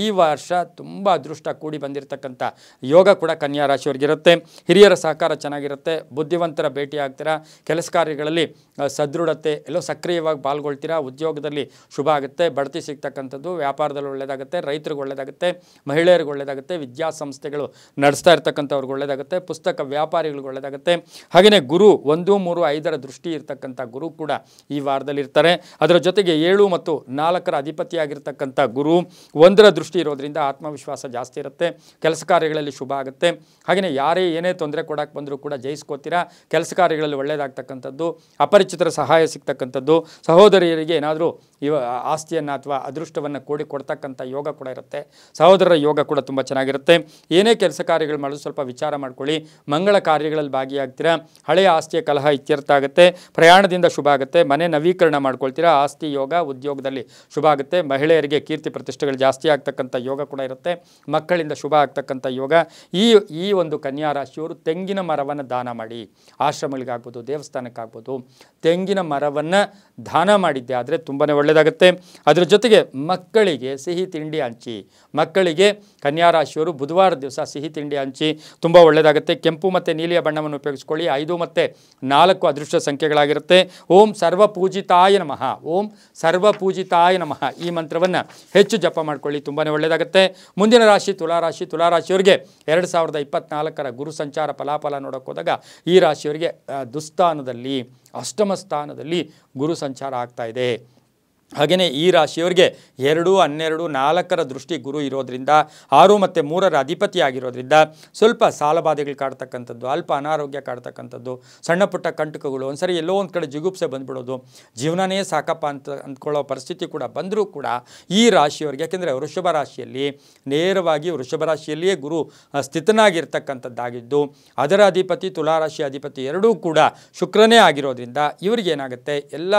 ಈ ವರ್ಷ ತುಂಬ ಅದೃಷ್ಟ ಕೂಡಿ ಬಂದಿರತಕ್ಕಂಥ ಯೋಗ ಕೂಡ ಕನ್ಯಾ ರಾಶಿಯವರಿಗಿರುತ್ತೆ. ಹಿರಿಯರ ಸಹಕಾರ ಚೆನ್ನಾಗಿರುತ್ತೆ. ಬುದ್ಧಿವಂತರ ಭೇಟಿ ಆಗ್ತೀರಾ. ಕೆಲಸ ಕಾರ್ಯಗಳಲ್ಲಿ ಸದೃಢತೆ, ಎಲ್ಲೋ ಸಕ್ರಿಯವಾಗಿ ಪಾಲ್ಗೊಳ್ತೀರಾ. ಉದ್ಯೋಗದಲ್ಲಿ ಶುಭ ಆಗುತ್ತೆ. ಬಡ್ತಿ ಸಿಗ್ತಕ್ಕಂಥದ್ದು, ವ್ಯಾಪಾರದಲ್ಲಿ ಒಳ್ಳೆಯದಾಗುತ್ತೆ. ರೈತರಿಗೆ ಒಳ್ಳೆಯದಾಗುತ್ತೆ. ಮಹಿಳೆಯರಿಗೆ ಒಳ್ಳೆಯದಾಗುತ್ತೆ. ವಿದ್ಯಾಸಂಸ್ಥೆಗಳು ನಡೆಸ್ತಾ ಇರ್ತಕ್ಕಂಥವ್ರಿಗೆ ಒಳ್ಳೆಯದಾಗುತ್ತೆ. ಪುಸ್ತಕ ವ್ಯಾಪಾರಿಗಳಿಗೆ ಒಳ್ಳೆಯದಾಗುತ್ತೆ. ಹಾಗೆಯೇ ಗುರು 1, 3, 5ರ ದೃಷ್ಟಿ ಇರ್ತಕ್ಕಂಥ ಗುರು ಕೂಡ ಈ ವಾರದಲ್ಲಿ ಇರ್ತಾರೆ. ಅದರ ಜೊತೆಗೆ 7 ಮತ್ತು 4ರ ಅಧಿಪತಿಯಾಗಿರ್ತಕ್ಕಂಥ ಗುರು 1ರ ದೃಷ್ಟಿ ಇರೋದ್ರಿಂದ ಆತ್ಮವಿಶ್ವಾಸ ಜಾಸ್ತಿ ಇರುತ್ತೆ. ಕೆಲಸ ಕಾರ್ಯಗಳಲ್ಲಿ ಶುಭ ಆಗುತ್ತೆ. ಹಾಗೆಯೇ ಯಾರೇ ಏನೇ ತೊಂದರೆ ಕೊಡಕ್ಕೆ ಬಂದರೂ ಕೂಡ ಜಯಿಸ್ಕೋತೀರಾ. ಕೆಲಸ ಕಾರ್ಯಗಳಲ್ಲಿ ಒಳ್ಳೆಯದಾಗ್ತಕ್ಕಂಥದ್ದು, ಅಪರಿಚಿತರ ಸಹಾಯ ಸಿಗ್ತಕ್ಕಂಥದ್ದು, ಸಹೋದರಿಯರಿಗೆ ಏನಾದರೂ ಆಸ್ತಿಯನ್ನು ಅಥವಾ ಅದೃಷ್ಟವನ್ನು ಕೊಡ್ತಕ್ಕಂಥ ಯೋಗ ಕೂಡ ಇರುತ್ತೆ. ಸಹೋದರರ ಯೋಗ ಕೂಡ ತುಂಬ ಚೆನ್ನಾಗಿರುತ್ತೆ. ಏನೇ ಕೆಲಸ ಕಾರ್ಯಗಳು ಮಾಡೋದು ಸ್ವಲ್ಪ ವಿಚಾರ ಮಾಡ್ಕೊಳ್ಳಿ. ಮಂಗಳ ಕಾರ್ಯಗಳಲ್ಲಿ ಭಾಗಿಯಾಗ್ತೀರಾ. ಹಳೆಯ ಆಸ್ತಿಯ ಕಲಹ ಇತ್ಯರ್ಥ ಆಗುತ್ತೆ. ಪ್ರಯಾಣದಿಂದ ಶುಭ ಆಗುತ್ತೆ. ಮನೆ ನವೀಕರಣ ಮಾಡ್ಕೊಳ್ತೀರಾ. ಆಸ್ತಿ ಯೋಗ ಉದ್ಯೋಗದಲ್ಲಿ ಶುಭ ಆಗುತ್ತೆ. ಮಹಿಳೆಯರಿಗೆ ಕೀರ್ತಿ ಪ್ರತಿಷ್ಠೆಗಳು ಜಾಸ್ತಿ ಆಗ್ತಕ್ಕಂಥ ಯೋಗ ಕೂಡ ಇರುತ್ತೆ. ಮಕ್ಕಳಿಂದ ಶುಭ ಆಗ್ತಕ್ಕಂಥ ಯೋಗ. ಈ ಒಂದು ಕನ್ಯಾ ರಾಶಿಯವರು ತೆಂಗಿನ ಮರವನ್ನು ದಾನ ಮಾಡಿ, ಆಶ್ರಮಗಳಿಗಾಗ್ಬೋದು, ದೇವಸ್ಥಾನಕ್ಕಾಗ್ಬೋದು, ತೆಂಗಿನ ಮರವನ್ನು ದಾನ ಮಾಡಿದ್ದೆ ಆದರೆ ತುಂಬಾ ಒಳ್ಳೆಯದಾಗುತ್ತೆ. ಅದರ ಜೊತೆಗೆ ಮಕ್ಕಳಿಗೆ ಸಿಹಿ ತಿಂಡಿ ಹಂಚಿ. ಮಕ್ಕಳಿಗೆ ಕನ್ಯಾ ರಾಶಿಯವರು ಬುಧವಾರ ದಿವಸ ಸಿಹಿ ತಿಂಡಿ ಹಂಚಿ, ತುಂಬ ಒಳ್ಳೆಯದಾಗುತ್ತೆ. ಕೆಂಪು ಮತ್ತು ನೀಲಿಯ ಬಣ್ಣವನ್ನು ಉಪಯೋಗಿಸ್ಕೊಳ್ಳಿ. 5 ಮತ್ತು 4 ಅದೃಷ್ಟ ಸಂಖ್ಯೆಗಳಾಗಿರುತ್ತೆ. ಓಂ ಸರ್ವಪೂಜಿತಾಯ ನಮಃ. ಓಂ ಸರ್ವಪೂಜಿತಾಯ ನಮಃ ಈ ಮಂತ್ರವನ್ನು ಹೆಚ್ಚು ಜಪ ಮಾಡ್ಕೊಳ್ಳಿ, ತುಂಬಾ ಒಳ್ಳೆಯದಾಗುತ್ತೆ. ಮುಂದಿನ ರಾಶಿ ತುಲಾರಾಶಿ. ತುಲಾರಾಶಿಯವರಿಗೆ 2024ರ ಗುರು ಸಂಚಾರ ಫಲಾಫಲ ನೋಡೋಕೆ ಹೋದಾಗ ಈ ರಾಶಿಯವರಿಗೆ ದುಸ್ಥಾನದಲ್ಲಿ, ಅಷ್ಟಮ ಸ್ಥಾನದಲ್ಲಿ ಗುರು ಸಂಚಾರ ಆಗ್ತಾ ಇದೆ. ಹಾಗೆಯೇ ಈ ರಾಶಿಯವರಿಗೆ 2, 12, 4ರ ದೃಷ್ಟಿ ಗುರು ಇರೋದ್ರಿಂದ 6 ಮತ್ತು 3ರ ಅಧಿಪತಿ ಆಗಿರೋದ್ರಿಂದ ಸ್ವಲ್ಪ ಸಾಲಬಾಧೆಗಳು ಕಾಡ್ತಕ್ಕಂಥದ್ದು, ಅಲ್ಪ ಅನಾರೋಗ್ಯ ಕಾಡ್ತಕ್ಕಂಥದ್ದು, ಸಣ್ಣ ಪುಟ್ಟ ಕಂಟಕಗಳು, ಒಂದ್ಸರಿ ಎಲ್ಲೋ ಒಂದು ಕಡೆ ಜಿಗುಪ್ಸೆ ಬಂದ್ಬಿಡೋದು, ಜೀವನನೇ ಸಾಕಪ್ಪ ಅಂತ ಅಂದ್ಕೊಳ್ಳೋ ಪರಿಸ್ಥಿತಿ ಕೂಡ ಬಂದರೂ ಕೂಡ ಈ ರಾಶಿಯವರಿಗೆ, ಯಾಕೆಂದರೆ ವೃಷಭ ರಾಶಿಯಲ್ಲಿ ನೇರವಾಗಿ ವೃಷಭ ರಾಶಿಯಲ್ಲಿಯೇ ಗುರು ಸ್ಥಿತನಾಗಿರ್ತಕ್ಕಂಥದ್ದಾಗಿದ್ದು ಅದರ ಅಧಿಪತಿ ತುಲಾರಾಶಿ ಅಧಿಪತಿ ಎರಡೂ ಕೂಡ ಶುಕ್ರನೇ ಆಗಿರೋದ್ರಿಂದ ಇವರಿಗೆ ಏನಾಗುತ್ತೆ, ಎಲ್ಲ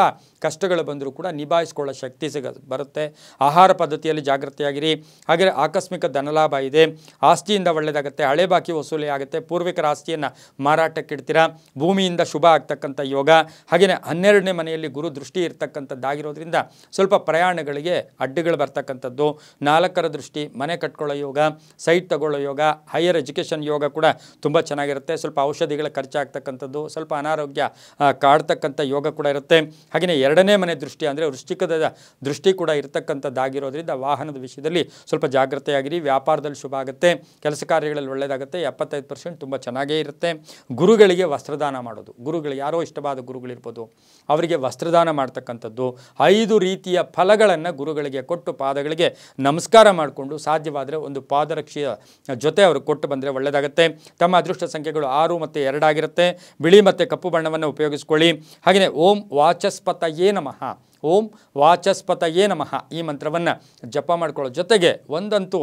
ಕಷ್ಟಗಳು ಬಂದರೂ ಕೂಡ ನಿಭಾಯಿಸ್ಕೊಳ್ಳೋ ಶಕ್ತಿ ಬರುತ್ತೆ. ಆಹಾರ ಪದ್ಧತಿಯಲ್ಲಿ ಜಾಗೃತಿಯಾಗಿರಿ. ಹಾಗೆ ಆಕಸ್ಮಿಕ ಧನಲಾಭ ಇದೆ. ಆಸ್ತಿಯಿಂದ ಒಳ್ಳೆಯದಾಗುತ್ತೆ. ಹಳೆ ಬಾಕಿ ವಸೂಲಿ ಆಗುತ್ತೆ. ಪೂರ್ವಿಕರ ಆಸ್ತಿಯನ್ನು ಮಾರಾಟಕ್ಕಿಡ್ತೀರಾ. ಭೂಮಿಯಿಂದ ಶುಭ ಆಗ್ತಕ್ಕಂಥ ಯೋಗ. ಹಾಗೆಯೇ 12ನೇ ಮನೆಯಲ್ಲಿ ಗುರು ದೃಷ್ಟಿ ಇರ್ತಕ್ಕಂಥದ್ದಾಗಿರೋದ್ರಿಂದ ಸ್ವಲ್ಪ ಪ್ರಯಾಣಗಳಿಗೆ ಅಡ್ಡಿಗಳು ಬರ್ತಕ್ಕಂಥದ್ದು. 4ರ ದೃಷ್ಟಿ, ಮನೆ ಕಟ್ಕೊಳ್ಳೋ ಯೋಗ, ಸೈಟ್ ತಗೊಳ್ಳೋ ಯೋಗ, ಹೈಯರ್ ಎಜುಕೇಷನ್ ಯೋಗ ಕೂಡ ತುಂಬ ಚೆನ್ನಾಗಿರುತ್ತೆ. ಸ್ವಲ್ಪ ಔಷಧಿಗಳ ಖರ್ಚಾಗ್ತಕ್ಕಂಥದ್ದು, ಸ್ವಲ್ಪ ಅನಾರೋಗ್ಯ ಕಾಡ್ತಕ್ಕಂಥ ಯೋಗ ಕೂಡ ಇರುತ್ತೆ. ಹಾಗೆಯೇ 2ನೇ ಮನೆ ದೃಷ್ಟಿ ಅಂದರೆ ವೃಶ್ಚಿಕದ ದೃಷ್ಟಿ ಕೂಡ ಇರತಕ್ಕಂಥದ್ದಾಗಿರೋದ್ರಿಂದ ವಾಹನದ ವಿಷಯದಲ್ಲಿ ಸ್ವಲ್ಪ ಜಾಗ್ರತೆಯಾಗಿರಿ. ವ್ಯಾಪಾರದಲ್ಲಿ ಶುಭ ಆಗುತ್ತೆ. ಕೆಲಸ ಕಾರ್ಯಗಳಲ್ಲಿ ಒಳ್ಳೆಯದಾಗುತ್ತೆ. 75% ತುಂಬ ಚೆನ್ನಾಗೇ ಇರುತ್ತೆ. ಗುರುಗಳಿಗೆ ವಸ್ತ್ರದಾನ ಮಾಡೋದು, ಗುರುಗಳಿಗೆ ಯಾರೋ ಇಷ್ಟವಾದ ಗುರುಗಳಿರ್ಬೋದು, ಅವರಿಗೆ ವಸ್ತ್ರದಾನ ಮಾಡ್ತಕ್ಕಂಥದ್ದು, 5 ರೀತಿಯ ಫಲಗಳನ್ನು ಗುರುಗಳಿಗೆ ಕೊಟ್ಟು ಪಾದಗಳಿಗೆ ನಮಸ್ಕಾರ ಮಾಡಿಕೊಂಡು ಸಾಧ್ಯವಾದರೆ ಒಂದು ಪಾದರಕ್ಷೆಯ ಜೊತೆ ಅವರು ಕೊಟ್ಟು ಬಂದರೆ ಒಳ್ಳೆಯದಾಗುತ್ತೆ. ತಮ್ಮ ಅದೃಷ್ಟ ಸಂಖ್ಯೆಗಳು 6 ಮತ್ತು 2 ಆಗಿರುತ್ತೆ. ಬಿಳಿ ಮತ್ತು ಕಪ್ಪು ಬಣ್ಣವನ್ನು ಉಪಯೋಗಿಸ್ಕೊಳ್ಳಿ. ಹಾಗೆಯೇ ಓಂ ವಾಚಸ್ಪತಯೇ ನಮಃ. ಓಂ ವಾಚಸ್ಪತಯೇ ನಮಃ ಈ ಮಂತ್ರವನ್ನು ಜಪ ಮಾಡ್ಕೊಳ್ಳೋ ಜೊತೆಗೆ ಒಂದಂತೂ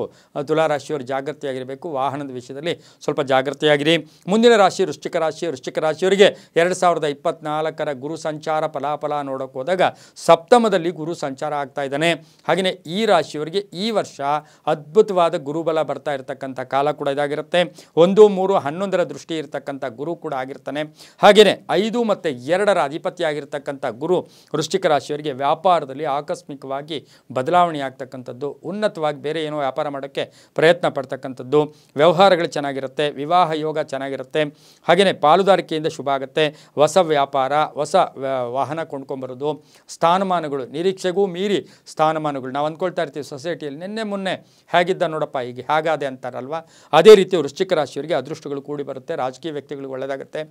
ತುಲಾರಾಶಿಯವರು ಜಾಗೃತಿಯಾಗಿರಬೇಕು, ವಾಹನದ ವಿಷಯದಲ್ಲಿ ಸ್ವಲ್ಪ ಜಾಗೃತಿಯಾಗಿರಿ. ಮುಂದಿನ ರಾಶಿ ವೃಶ್ಚಿಕ ರಾಶಿ. ವೃಶ್ಚಿಕ ರಾಶಿಯವರಿಗೆ 2024 ಗುರು ಸಂಚಾರ ಫಲಾಫಲ ನೋಡೋಕೆ ಹೋದಾಗ ಸಪ್ತಮದಲ್ಲಿ ಗುರು ಸಂಚಾರ ಆಗ್ತಾ ಇದ್ದಾನೆ. ಹಾಗೆಯೇ ಈ ರಾಶಿಯವರಿಗೆ ಈ ವರ್ಷ ಅದ್ಭುತವಾದ ಗುರುಬಲ ಬರ್ತಾ ಇರತಕ್ಕಂಥ ಕಾಲ ಕೂಡ ಇದಾಗಿರುತ್ತೆ. 1, 3, 11 ದೃಷ್ಟಿ ಇರತಕ್ಕಂಥ ಗುರು ಕೂಡ ಆಗಿರ್ತಾನೆ. ಹಾಗೆಯೇ 5 ಮತ್ತು 2ರ ಅಧಿಪತಿ ಆಗಿರ್ತಕ್ಕಂಥ ಗುರು ವೃಶ್ಚಿಕ ರಾಶಿಯವರಿಗೆ ವ್ಯಾಪಾರದಲ್ಲಿ ಆಕಸ್ಮಿಕವಾಗಿ ಬದಲಾವಣೆ ಆಗ್ತಕ್ಕಂಥದ್ದು, ಉನ್ನತವಾಗಿ ಬೇರೆ ಏನೋ ವ್ಯಾಪಾರ ಮಾಡೋಕ್ಕೆ ಪ್ರಯತ್ನ ಪಡ್ತಕ್ಕಂಥದ್ದು, ವ್ಯವಹಾರಗಳು ಚೆನ್ನಾಗಿರುತ್ತೆ, ವಿವಾಹ ಯೋಗ ಚೆನ್ನಾಗಿರುತ್ತೆ. ಹಾಗೆಯೇ ಪಾಲುದಾರಿಕೆಯಿಂದ ಶುಭ ಆಗುತ್ತೆ. ಹೊಸ ವ್ಯಾಪಾರ, ಹೊಸ ವಾಹನ ಕೊಂಡ್ಕೊಂಬರೋದು, ಸ್ಥಾನಮಾನಗಳು ನಿರೀಕ್ಷೆಗೂ ಮೀರಿ ಸ್ಥಾನಮಾನಗಳು ನಾವು ಅಂದ್ಕೊಳ್ತಾ ಇರ್ತೀವಿ ಸೊಸೈಟಿಯಲ್ಲಿ ನಿನ್ನೆ ಮೊನ್ನೆ ಹೇಗಿದ್ದ ನೋಡಪ್ಪ ಈಗ ಹಾಗಾದೆ ಅಂತಾರಲ್ವ, ಅದೇ ರೀತಿ ವೃಶ್ಚಿಕ ರಾಶಿಯವರಿಗೆ ಅದೃಷ್ಟಗಳು ಕೂಡಿ ಬರುತ್ತೆ. ರಾಜಕೀಯ ವ್ಯಕ್ತಿಗಳಿಗೆ ಒಳ್ಳೆಯದಾಗುತ್ತೆ,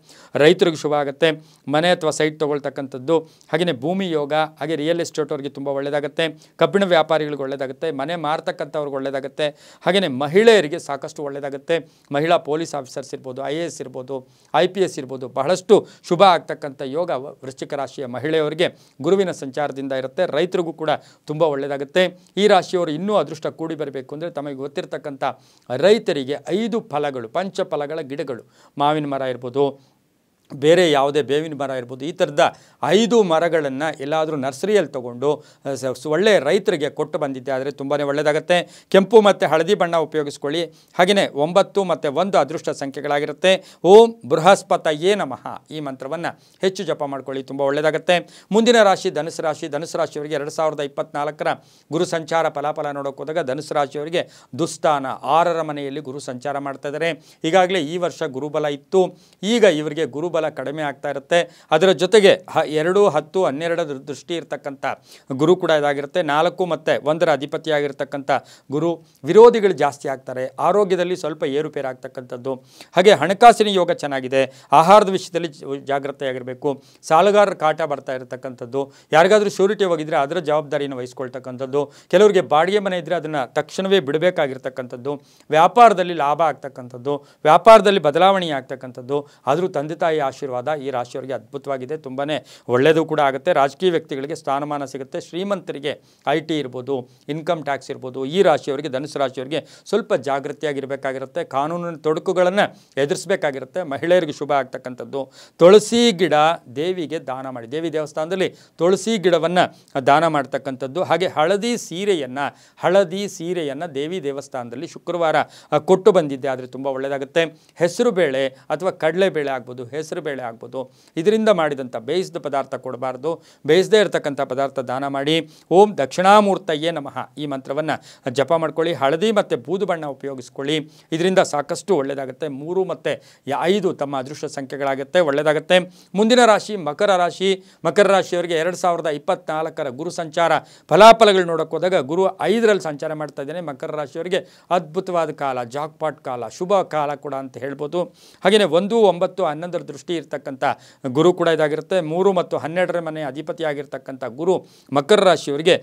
ರೈತರಿಗೆ ಶುಭ ಆಗುತ್ತೆ, ಮನೆ ಅಥವಾ ಸೈಟ್ ತೊಗೊಳ್ತಕ್ಕಂಥದ್ದು, ಹಾಗೆಯೇ ಭೂಮಿ ಯೋಗ, ಹಾಗೆ ರಿಯಲ್ ಎಸ್ಟೇಟ್ ಅವ್ರಿಗೆ ತುಂಬ ಒಳ್ಳೆಯದಾಗುತ್ತೆ, ಕಬ್ಬಿಣ ವ್ಯಾಪಾರಿಗಳಿಗೆ ಒಳ್ಳೆಯದಾಗುತ್ತೆ, ಮನೆ ಮಾರ್ತಕ್ಕಂಥವ್ರಿಗೆ ಒಳ್ಳೆಯದಾಗುತ್ತೆ, ಹಾಗೆಯೇ ಮಹಿಳೆಯರಿಗೆ ಸಾಕಷ್ಟು ಒಳ್ಳೆಯದಾಗುತ್ತೆ. ಮಹಿಳಾ ಪೊಲೀಸ್ ಆಫೀಸರ್ಸ್ ಇರ್ಬೋದು, IAS ಇರ್ಬೋದು, IPS ಇರ್ಬೋದು, ಬಹಳಷ್ಟು ಶುಭ ಆಗ್ತಕ್ಕಂಥ ಯೋಗ ವೃಶ್ಚಿಕ ರಾಶಿಯ ಮಹಿಳೆಯವರಿಗೆ ಗುರುವಿನ ಸಂಚಾರದಿಂದ ಇರುತ್ತೆ. ರೈತರಿಗೂ ಕೂಡ ತುಂಬ ಒಳ್ಳೆಯದಾಗುತ್ತೆ. ಈ ರಾಶಿಯವರು ಇನ್ನೂ ಅದೃಷ್ಟ ಕೂಡಿ ಬರಬೇಕು ಅಂದರೆ ತಮಗೆ ಗೊತ್ತಿರತಕ್ಕಂಥ ರೈತರಿಗೆ 5 ಫಲಗಳು, ಪಂಚಫಲಗಳ ಗಿಡಗಳು, ಮಾವಿನ ಮರ ಇರ್ಬೋದು, ಬೇರೆ ಯಾವುದೇ ಬೇವಿನ ಮರ ಇರ್ಬೋದು, ಈ ಥರದ 5 ಮರಗಳನ್ನು ಎಲ್ಲಾದರೂ ನರ್ಸರಿಯಲ್ಲಿ ತೊಗೊಂಡು ಒಳ್ಳೆಯ ರೈತರಿಗೆ ಕೊಟ್ಟು ಬಂದಿದ್ದೆ ಆದರೆ ತುಂಬಾ ಒಳ್ಳೆಯದಾಗುತ್ತೆ. ಕೆಂಪು ಮತ್ತು ಹಳದಿ ಬಣ್ಣ ಉಪಯೋಗಿಸ್ಕೊಳ್ಳಿ. ಹಾಗೆಯೇ 9 ಮತ್ತು 1 ಅದೃಷ್ಟ ಸಂಖ್ಯೆಗಳಾಗಿರುತ್ತೆ. ಓಂ ಬೃಹಸ್ಪತಯೇ ನಮಃ ಈ ಮಂತ್ರವನ್ನು ಹೆಚ್ಚು ಜಪ ಮಾಡ್ಕೊಳ್ಳಿ, ತುಂಬ ಒಳ್ಳೆಯದಾಗುತ್ತೆ. ಮುಂದಿನ ರಾಶಿ ಧನುಸು ರಾಶಿ. ಧನುಸು ರಾಶಿಯವರಿಗೆ 2024 ಗುರು ಸಂಚಾರ ಫಲಾಫಲ ನೋಡೋಕೆ ಹೋದಾಗ ಧನುಸು ರಾಶಿಯವರಿಗೆ ದುಸ್ಥಾನ 6ರ ಮನೆಯಲ್ಲಿ ಗುರು ಸಂಚಾರ ಮಾಡ್ತಾ ಇದ್ದಾರೆ. ಈಗಾಗಲೇ ಈ ವರ್ಷ ಗುರುಬಲ ಇತ್ತು, ಈಗ ಇವರಿಗೆ ಗುರುಬಲ ಕಡಿಮೆ ಆಗ್ತಾ ಇರುತ್ತೆ. ಅದರ ಜೊತೆಗೆ 2, 10, 12 ದೃಷ್ಟಿ ಇರತಕ್ಕಂಥ ಗುರು ಕೂಡ ಇದಾಗಿರುತ್ತೆ. 4 ಮತ್ತು 1ರ ಅಧಿಪತಿಯಾಗಿರ್ತಕ್ಕಂಥ ಗುರು ವಿರೋಧಿಗಳು ಜಾಸ್ತಿ ಆಗ್ತಾರೆ. ಆರೋಗ್ಯದಲ್ಲಿ ಸ್ವಲ್ಪ ಏರುಪೇರು ಆಗ್ತಕ್ಕಂಥದ್ದು. ಹಾಗೆ ಹಣಕಾಸಿನ ಯೋಗ ಚೆನ್ನಾಗಿದೆ. ಆಹಾರದ ವಿಷಯದಲ್ಲಿ ಜಾಗ್ರತೆಯಾಗಿರಬೇಕು. ಸಾಲಗಾರರ ಕಾಟ ಬರ್ತಾ ಇರತಕ್ಕಂಥದ್ದು, ಯಾರಿಗಾದರೂ ಶ್ಯೂರಿಟಿ ಹೋಗಿದ್ರೆ ಅದರ ಜವಾಬ್ದಾರಿಯನ್ನು ವಹಿಸ್ಕೊಳ್ತಕ್ಕಂಥದ್ದು, ಕೆಲವರಿಗೆ ಬಾಡಿಗೆ ಮನೆ ಇದ್ದರೆ ಅದನ್ನು ತಕ್ಷಣವೇ ಬಿಡಬೇಕಾಗಿರ್ತಕ್ಕಂಥದ್ದು, ವ್ಯಾಪಾರದಲ್ಲಿ ಲಾಭ ಆಗ್ತಕ್ಕಂಥದ್ದು, ವ್ಯಾಪಾರದಲ್ಲಿ ಬದಲಾವಣೆ ಆಗ್ತಕ್ಕಂಥದ್ದು. ಆದರೂ ತಂದೆ ತಾಯಿ ಆಶೀರ್ವಾದ ಈ ರಾಶಿಯವರಿಗೆ ಅದ್ಭುತವಾಗಿದೆ, ತುಂಬಾ ಒಳ್ಳೆಯದು ಕೂಡ ಆಗುತ್ತೆ. ರಾಜಕೀಯ ವ್ಯಕ್ತಿಗಳಿಗೆ ಸ್ಥಾನಮಾನ ಸಿಗುತ್ತೆ. ಶ್ರೀಮಂತರಿಗೆ IT ಇರ್ಬೋದು, ಇನ್ಕಮ್ ಟ್ಯಾಕ್ಸ್ ಇರ್ಬೋದು. ಈ ರಾಶಿಯವರಿಗೆ ಧನುಸು ರಾಶಿಯವರಿಗೆ ಸ್ವಲ್ಪ ಜಾಗೃತಿಯಾಗಿರಬೇಕಾಗಿರುತ್ತೆ. ಕಾನೂನಿನ ತೊಡಕುಗಳನ್ನು ಎದುರಿಸಬೇಕಾಗಿರುತ್ತೆ. ಮಹಿಳೆಯರಿಗೆ ಶುಭ ಆಗ್ತಕ್ಕಂಥದ್ದು. ತುಳಸಿ ಗಿಡ ದೇವಿಗೆ ದಾನ ಮಾಡಿ, ದೇವಿ ದೇವಸ್ಥಾನದಲ್ಲಿ ತುಳಸಿ ಗಿಡವನ್ನು ದಾನ ಮಾಡ್ತಕ್ಕಂಥದ್ದು. ಹಾಗೆ ಹಳದಿ ಸೀರೆಯನ್ನು ದೇವಿ ದೇವಸ್ಥಾನದಲ್ಲಿ ಶುಕ್ರವಾರ ಕೊಟ್ಟು ಬಂದಿದ್ದೆ ಆದರೆ ತುಂಬ ಒಳ್ಳೆಯದಾಗುತ್ತೆ. ಹೆಸರು ಬೇಳೆ ಅಥವಾ ಕಡಲೆಬೇಳೆ ಆಗ್ಬೋದು, ಹೆಸರು ಬೇಳೆ ಆಗ್ಬೋದು, ಇದರಿಂದ ಮಾಡಿದಂಥ ಬೇಯಿಸಿದ ಪದಾರ್ಥ ಕೊಡಬಾರ್ದು. ಬೇಯಿಸದೇ ಇರತಕ್ಕಂಥ ಪದಾರ್ಥ ದಾನ ಮಾಡಿ. ಓಂ ದಕ್ಷಿಣಾಮೂರ್ತಯೇ ನಮಃ ಈ ಮಂತ್ರವನ್ನು ಜಪ ಮಾಡ್ಕೊಳ್ಳಿ. ಹಳದಿ ಮತ್ತು ಬೂದು ಬಣ್ಣ ಉಪಯೋಗಿಸ್ಕೊಳ್ಳಿ, ಇದರಿಂದ ಸಾಕಷ್ಟು ಒಳ್ಳೆಯದಾಗುತ್ತೆ. 3 ಮತ್ತು 5 ತಮ್ಮ ಅದೃಷ್ಟ ಸಂಖ್ಯೆಗಳಾಗುತ್ತೆ, ಒಳ್ಳೆಯದಾಗುತ್ತೆ. ಮುಂದಿನ ರಾಶಿ ಮಕರ ರಾಶಿ. ಮಕರ ರಾಶಿಯವರಿಗೆ 2024 ಗುರು ಸಂಚಾರ ಫಲಾಫಲಗಳು ನೋಡೋಕೆ ಹೋದಾಗ ಗುರು 5ರಲ್ಲಿ ಸಂಚಾರ ಮಾಡ್ತಾ ಇದ್ದೇನೆ. ಮಕರ ರಾಶಿಯವರಿಗೆ ಅದ್ಭುತವಾದ ಕಾಲ, ಜಾಕ್ಪಾಟ್ ಕಾಲ, ಶುಭ ಕಾಲ ಕೂಡ ಅಂತ ಹೇಳ್ಬೋದು. ಹಾಗೆಯೇ 1, 9, 11 ದೃಷ್ಟಿ ಇರ್ತಕ್ಕಂಥ ಗುರು ಕೂಡ ಇದಾಗಿರುತ್ತೆ. 3 ಮತ್ತು 12ರ ಮನೆ ಅಧಿಪತಿಯಾಗಿರ್ತಕ್ಕಂಥ ಗುರು ಮಕರ ರಾಶಿಯವರಿಗೆ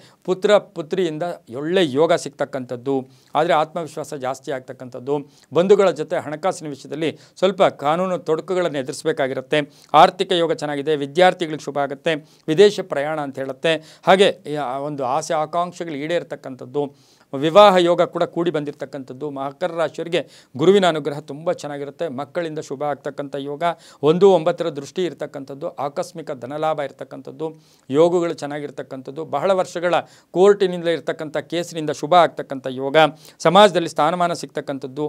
ಪುತ್ರಿಯಿಂದ ಒಳ್ಳೆ ಯೋಗ ಸಿಗ್ತಕ್ಕಂಥದ್ದು, ಆದರೆ ಆತ್ಮವಿಶ್ವಾಸ ಜಾಸ್ತಿ ಆಗ್ತಕ್ಕಂಥದ್ದು. ಬಂಧುಗಳ ಜೊತೆ ಹಣಕಾಸಿನ ವಿಷಯದಲ್ಲಿ ಸ್ವಲ್ಪ ಕಾನೂನು ತೊಡಕುಗಳನ್ನು ಎದುರಿಸಬೇಕಾಗಿರುತ್ತೆ. ಆರ್ಥಿಕ ಯೋಗ ಚೆನ್ನಾಗಿದೆ, ವಿದ್ಯಾರ್ಥಿಗಳಿಗೆ ಶುಭ ಆಗುತ್ತೆ. ವಿದೇಶ ಪ್ರಯಾಣ ಅಂತ ಹೇಳುತ್ತೆ. ಹಾಗೆ ಒಂದು ಆಸೆ ಆಕಾಂಕ್ಷೆಗಳು ಈಡೇರ್ತಕ್ಕಂಥದ್ದು, ವಿವಾಹ ಯೋಗ ಕೂಡ ಕೂಡಿ ಬಂದಿರತಕ್ಕಂಥದ್ದು. ಮಕರ ರಾಶಿಯವರಿಗೆ ಗುರುವಿನ ಅನುಗ್ರಹ ತುಂಬ ಚೆನ್ನಾಗಿರುತ್ತೆ. ಮಕ್ಕಳಿಂದ ಶುಭ ಆಗ್ತಕ್ಕಂಥ ಯೋಗ. 1, 9ರ ದೃಷ್ಟಿ ಇರ್ತಕ್ಕಂಥದ್ದು, ಆಕಸ್ಮಿಕ ಧನಲಾಭ ಇರ್ತಕ್ಕಂಥದ್ದು, ಯೋಗಗಳು ಚೆನ್ನಾಗಿರ್ತಕ್ಕಂಥದ್ದು, ಬಹಳ ವರ್ಷಗಳ ಕೋರ್ಟಿನಿಂದ ಇರ್ತಕ್ಕಂಥ ಕೇಸಿನಿಂದ ಶುಭ ಆಗ್ತಕ್ಕಂಥ ಯೋಗ, ಸಮಾಜದಲ್ಲಿ ಸ್ಥಾನಮಾನ ಸಿಗ್ತಕ್ಕಂಥದ್ದು,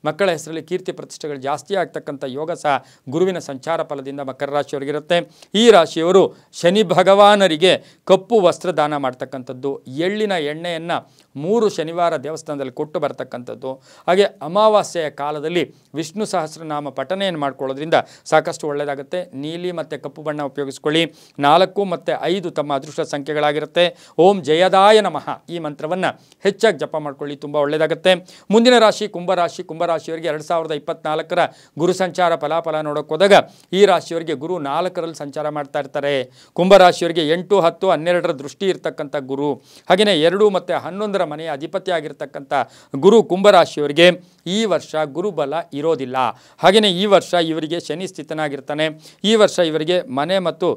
ಮಕ್ಕಳ ಹೆಸರಲ್ಲಿ ಕೀರ್ತಿ ಪ್ರತಿಷ್ಠೆಗಳು ಜಾಸ್ತಿ ಆಗ್ತಕ್ಕಂಥ ಯೋಗ ಸಹ ಗುರುವಿನ ಸಂಚಾರ ಫಲದಿಂದ ಮಕರ ರಾಶಿಯವರಿಗಿರುತ್ತೆ. ಈ ರಾಶಿಯವರು ಶನಿ ಭಗವಾನರಿಗೆ ಕಪ್ಪು ವಸ್ತ್ರ ದಾನ ಮಾಡ್ತಕ್ಕಂಥದ್ದು, ಎಳ್ಳಿನ ಎಣ್ಣೆಯನ್ನು 3 ಶನಿವಾರ ದೇವಸ್ಥಾನದಲ್ಲಿ ಕೊಟ್ಟು ಬರ್ತಕ್ಕಂಥದ್ದು, ಹಾಗೆ ಅಮಾವಾಸ್ಯೆಯ ಕಾಲದಲ್ಲಿ ವಿಷ್ಣು ಸಹಸ್ರನಾಮ ಪಠನೆಯನ್ನು ಮಾಡ್ಕೊಳ್ಳೋದ್ರಿಂದ ಸಾಕಷ್ಟು ಒಳ್ಳೆಯದಾಗುತ್ತೆ. ನೀಲಿ ಮತ್ತು ಕಪ್ಪು ಬಣ್ಣ ಉಪಯೋಗಿಸ್ಕೊಳ್ಳಿ. 4 ಮತ್ತು 5 ತಮ್ಮ ಅದೃಷ್ಟ ಸಂಖ್ಯೆಗಳಾಗಿರುತ್ತೆ. ಓಂ ಜಯದಾಯ ನಮಃ ಈ ಮಂತ್ರವನ್ನು ಹೆಚ್ಚಾಗಿ ಜಪ ಮಾಡ್ಕೊಳ್ಳಿ, ತುಂಬ ಒಳ್ಳೆಯದಾಗುತ್ತೆ. ಮುಂದಿನ ರಾಶಿ ಕುಂಭರಾಶಿ. ಕುಂಭರಾಶಿಯವರಿಗೆ 2024 ಗುರು ಸಂಚಾರ ಫಲಾಫಲ ನೋಡೋಕೆ ಹೋದಾಗ ಈ ರಾಶಿಯವರಿಗೆ ಗುರು 4ರಲ್ಲಿ ಸಂಚಾರ ಮಾಡ್ತಾ ಇರ್ತಾರೆ. ಕುಂಭರಾಶಿಯವರಿಗೆ 8, 10, 12ರ ದೃಷ್ಟಿ ಇರ್ತಕ್ಕಂಥ ಗುರು, ಹಾಗೆಯೇ 2 ಮತ್ತು 11ರ ಮನೆಯ ಅಧಿಪತಿ ಆಗಿರ್ತಕ್ಕಂಥ ಗುರು ಕುಂಭರಾಶಿಯವರಿಗೆ ಈ ವರ್ಷ ಗುರುಬಲ ಇರೋದಿಲ್ಲ. ಹಾಗೆಯೇ ಈ ವರ್ಷ ಇವರಿಗೆ ಶನಿ ಸ್ಥಿತನಾಗಿರ್ತಾನೆ. ಈ ವರ್ಷ ಇವರಿಗೆ ಮನೆ ಮತ್ತು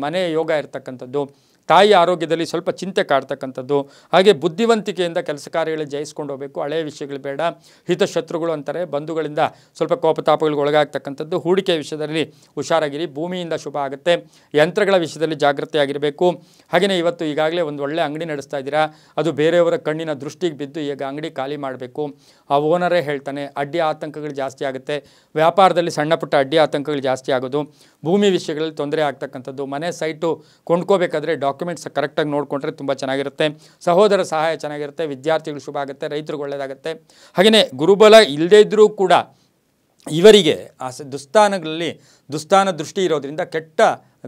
ಮನೆ ಯೋಗ ಇರ್ತಕ್ಕಂಥದ್ದು, ತಾಯಿ ಆರೋಗ್ಯದಲ್ಲಿ ಸ್ವಲ್ಪ ಚಿಂತೆ ಕಾಡ್ತಕ್ಕಂಥದ್ದು. ಹಾಗೆ ಬುದ್ಧಿವಂತಿಕೆಯಿಂದ ಕೆಲಸ ಕಾರ್ಯಗಳಲ್ಲಿ ಜಯಿಸ್ಕೊಂಡು ಹೋಗಬೇಕು. ಹಳೆಯ ವಿಷಯಗಳು ಬೇಡ. ಹಿತಶತ್ರುಗಳು ಅಂತಾರೆ, ಬಂಧುಗಳಿಂದ ಸ್ವಲ್ಪ ಕೋಪತಾಪಗಳಿಗೆ ಒಳಗಾಗ್ತಕ್ಕಂಥದ್ದು. ಹೂಡಿಕೆ ವಿಷಯದಲ್ಲಿ ಹುಷಾರಾಗಿರಿ. ಭೂಮಿಯಿಂದ ಶುಭ ಆಗುತ್ತೆ. ಯಂತ್ರಗಳ ವಿಷಯದಲ್ಲಿ ಜಾಗೃತಿಯಾಗಿರಬೇಕು. ಹಾಗೆಯೇ ಇವತ್ತು ಈಗಾಗಲೇ ಒಂದು ಒಳ್ಳೆ ಅಂಗಡಿ ನಡೆಸ್ತಾ ಇದ್ದೀರಾ, ಅದು ಬೇರೆಯವರ ಕಣ್ಣಿನ ದೃಷ್ಟಿಗೆ ಬಿದ್ದು ಈಗ ಅಂಗಡಿ ಖಾಲಿ ಮಾಡಬೇಕು. ಆ ಓನರೇ ಹೇಳ್ತಾನೆ, ಅಡ್ಡಿ ಆತಂಕಗಳು ಜಾಸ್ತಿ ಆಗುತ್ತೆ. ವ್ಯಾಪಾರದಲ್ಲಿ ಸಣ್ಣ ಪುಟ್ಟ ಅಡ್ಡಿ ಆತಂಕಗಳು ಜಾಸ್ತಿ ಆಗೋದು. ಭೂಮಿ ವಿಷಯಗಳಲ್ಲಿ ತೊಂದರೆ ಆಗ್ತಕ್ಕಂಥದ್ದು. ಮನೆ ಸೈಟು ಕೊಂಡ್ಕೋಬೇಕಾದ್ರೆ ಡಾಕ್ಯುಮೆಂಟ್ಸ್ ಕರೆಕ್ಟಾಗಿ ನೋಡಿಕೊಂಡ್ರೆ ತುಂಬ ಚೆನ್ನಾಗಿರುತ್ತೆ. ಸಹೋದರ ಸಹಾಯ ಚೆನ್ನಾಗಿರುತ್ತೆ. ವಿದ್ಯಾರ್ಥಿಗಳು ಶುಭ ಆಗುತ್ತೆ. ರೈತರಿಗೆ ಒಳ್ಳೆಯದಾಗುತ್ತೆ. ಹಾಗೆಯೇ ಗುರುಬಲ ಇಲ್ಲದೇ ಇದ್ದರೂ ಕೂಡ ಇವರಿಗೆ ಆ ದುಸ್ಥಾನಗಳಲ್ಲಿ ದುಸ್ಥಾನ ದೃಷ್ಟಿ ಇರೋದರಿಂದ ಕೆಟ್ಟ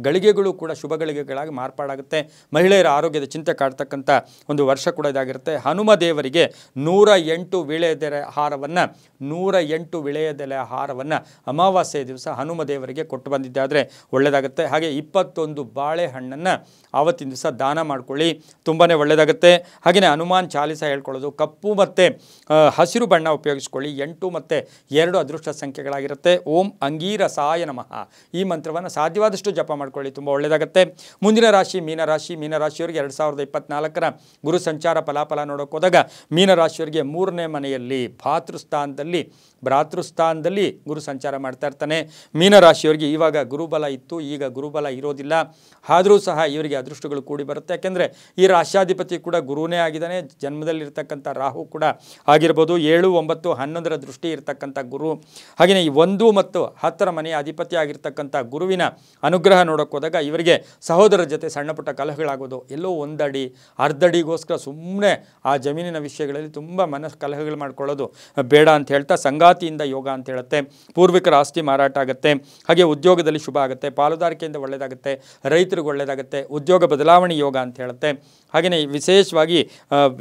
ಗಳಿಗೆಗಳು ಕೂಡ ಶುಭ ಗಳಿಗೆಗಳಾಗಿ ಮಾರ್ಪಾಡಾಗುತ್ತೆ. ಮಹಿಳೆಯರ ಆರೋಗ್ಯದ ಚಿಂತೆ ಕಾಡ್ತಕ್ಕಂಥ ಒಂದು ವರ್ಷ ಕೂಡ ಇದಾಗಿರುತ್ತೆ. ಹನುಮ ದೇವರಿಗೆ 108 ವೀಳ್ಯದೆಲೆ ಹಾರವನ್ನು 108 ವೀಳ್ಯದೆಲೆ ಹಾರವನ್ನು ಅಮಾವಾಸ್ಯೆ ದಿವಸ ಹನುಮ ದೇವರಿಗೆ ಕೊಟ್ಟು ಬಂದಿದ್ದಾದರೆ ಒಳ್ಳೆಯದಾಗುತ್ತೆ. ಹಾಗೆ 21 ಬಾಳೆಹಣ್ಣನ್ನು ಆವತ್ತಿನ ದಿವಸ ದಾನ ಮಾಡ್ಕೊಳ್ಳಿ, ತುಂಬಾ ಒಳ್ಳೆಯದಾಗುತ್ತೆ. ಹಾಗೆಯೇ ಹನುಮಾನ್ ಚಾಲಿಸ ಹೇಳ್ಕೊಳ್ಳೋದು, ಕಪ್ಪು ಮತ್ತು ಹಸಿರು ಬಣ್ಣ ಉಪಯೋಗಿಸ್ಕೊಳ್ಳಿ. 8 ಮತ್ತು 2 ಅದೃಷ್ಟ ಸಂಖ್ಯೆಗಳಾಗಿರುತ್ತೆ. ಓಂ ಅಂಗೀರಸಾಯ ನಮಃ ಈ ಮಂತ್ರವನ್ನು ಸಾಧ್ಯವಾದಷ್ಟು ಜಪ ಮಾಡ್ಕೊಳ್ಳಿ, ತುಂಬ ಒಳ್ಳೆಯದಾಗುತ್ತೆ. ಮುಂದಿನ ರಾಶಿ ಮೀನರಾಶಿ. ಮೀನರಾಶಿಯವರಿಗೆ 2024ರ ಗುರು ಸಂಚಾರ ಫಲಾಫಲ ನೋಡೋಕೆ ಹೋದಾಗ ಮೀನರಾಶಿಯವರಿಗೆ 3ನೇ ಮನೆಯಲ್ಲಿ ಭ್ರಾತೃಸ್ಥಾನದಲ್ಲಿ ಗುರು ಸಂಚಾರ ಮಾಡ್ತಾ ಇರ್ತಾನೆ. ಮೀನರಾಶಿಯವರಿಗೆ ಇವಾಗ ಗುರುಬಲ ಇತ್ತು, ಈಗ ಗುರುಬಲ ಇರೋದಿಲ್ಲ. ಆದರೂ ಸಹ ಇವರಿಗೆ ಅದೃಷ್ಟಗಳು ಕೂಡಿ ಬರುತ್ತೆ. ಯಾಕೆಂದರೆ ಈ ರಾಶ್ಯಾಧಿಪತಿ ಕೂಡ ಗುರುನೇ ಆಗಿದ್ದಾನೆ. ಜನ್ಮದಲ್ಲಿರ್ತಕ್ಕಂಥ ರಾಹು ಕೂಡ ಆಗಿರ್ಬೋದು. 7, 9, 11ರ ದೃಷ್ಟಿ ಇರ್ತಕ್ಕಂಥ ಗುರು. ಹಾಗೆಯೇ ಈ 1 ಮತ್ತು 10ರ ಮನೆಯ ಅಧಿಪತಿ ಆಗಿರ್ತಕ್ಕಂಥ ಗುರುವಿನ ಅನುಗ್ರಹ ನೋಡೋಕೆ ಹೋದಾಗ ಇವರಿಗೆ ಸಹೋದರರ ಜೊತೆ ಸಣ್ಣ ಪುಟ್ಟ ಕಲಹಗಳಾಗೋದು. ಎಲ್ಲೋ 1 ಅಡಿ ಅರ್ಧ ಅಡಿಗೋಸ್ಕರ ಸುಮ್ಮನೆ ಆ ಜಮೀನಿನ ವಿಷಯಗಳಲ್ಲಿ ತುಂಬ ಕಲಹಗಳು ಮಾಡ್ಕೊಳ್ಳೋದು ಬೇಡ ಅಂತ ಹೇಳ್ತಾ ಸಂಗಾತಿಯಿಂದ ಯೋಗ ಅಂತ ಹೇಳುತ್ತೆ. ಪೂರ್ವಿಕರ ಆಸ್ತಿ ಮಾರಾಟ ಆಗುತ್ತೆ. ಹಾಗೆ ಉದ್ಯೋಗದಲ್ಲಿ ಶುಭ ಆಗುತ್ತೆ. ಪಾಲುದಾರಿಕೆಯಿಂದ ಒಳ್ಳೆಯದಾಗುತ್ತೆ. ರೈತರಿಗೆ ಒಳ್ಳೆಯದಾಗುತ್ತೆ. ಉದ್ಯೋಗ ಬದಲಾವಣೆ ಯೋಗ ಅಂತ ಹೇಳುತ್ತೆ. ಹಾಗೆಯೇ ವಿಶೇಷವಾಗಿ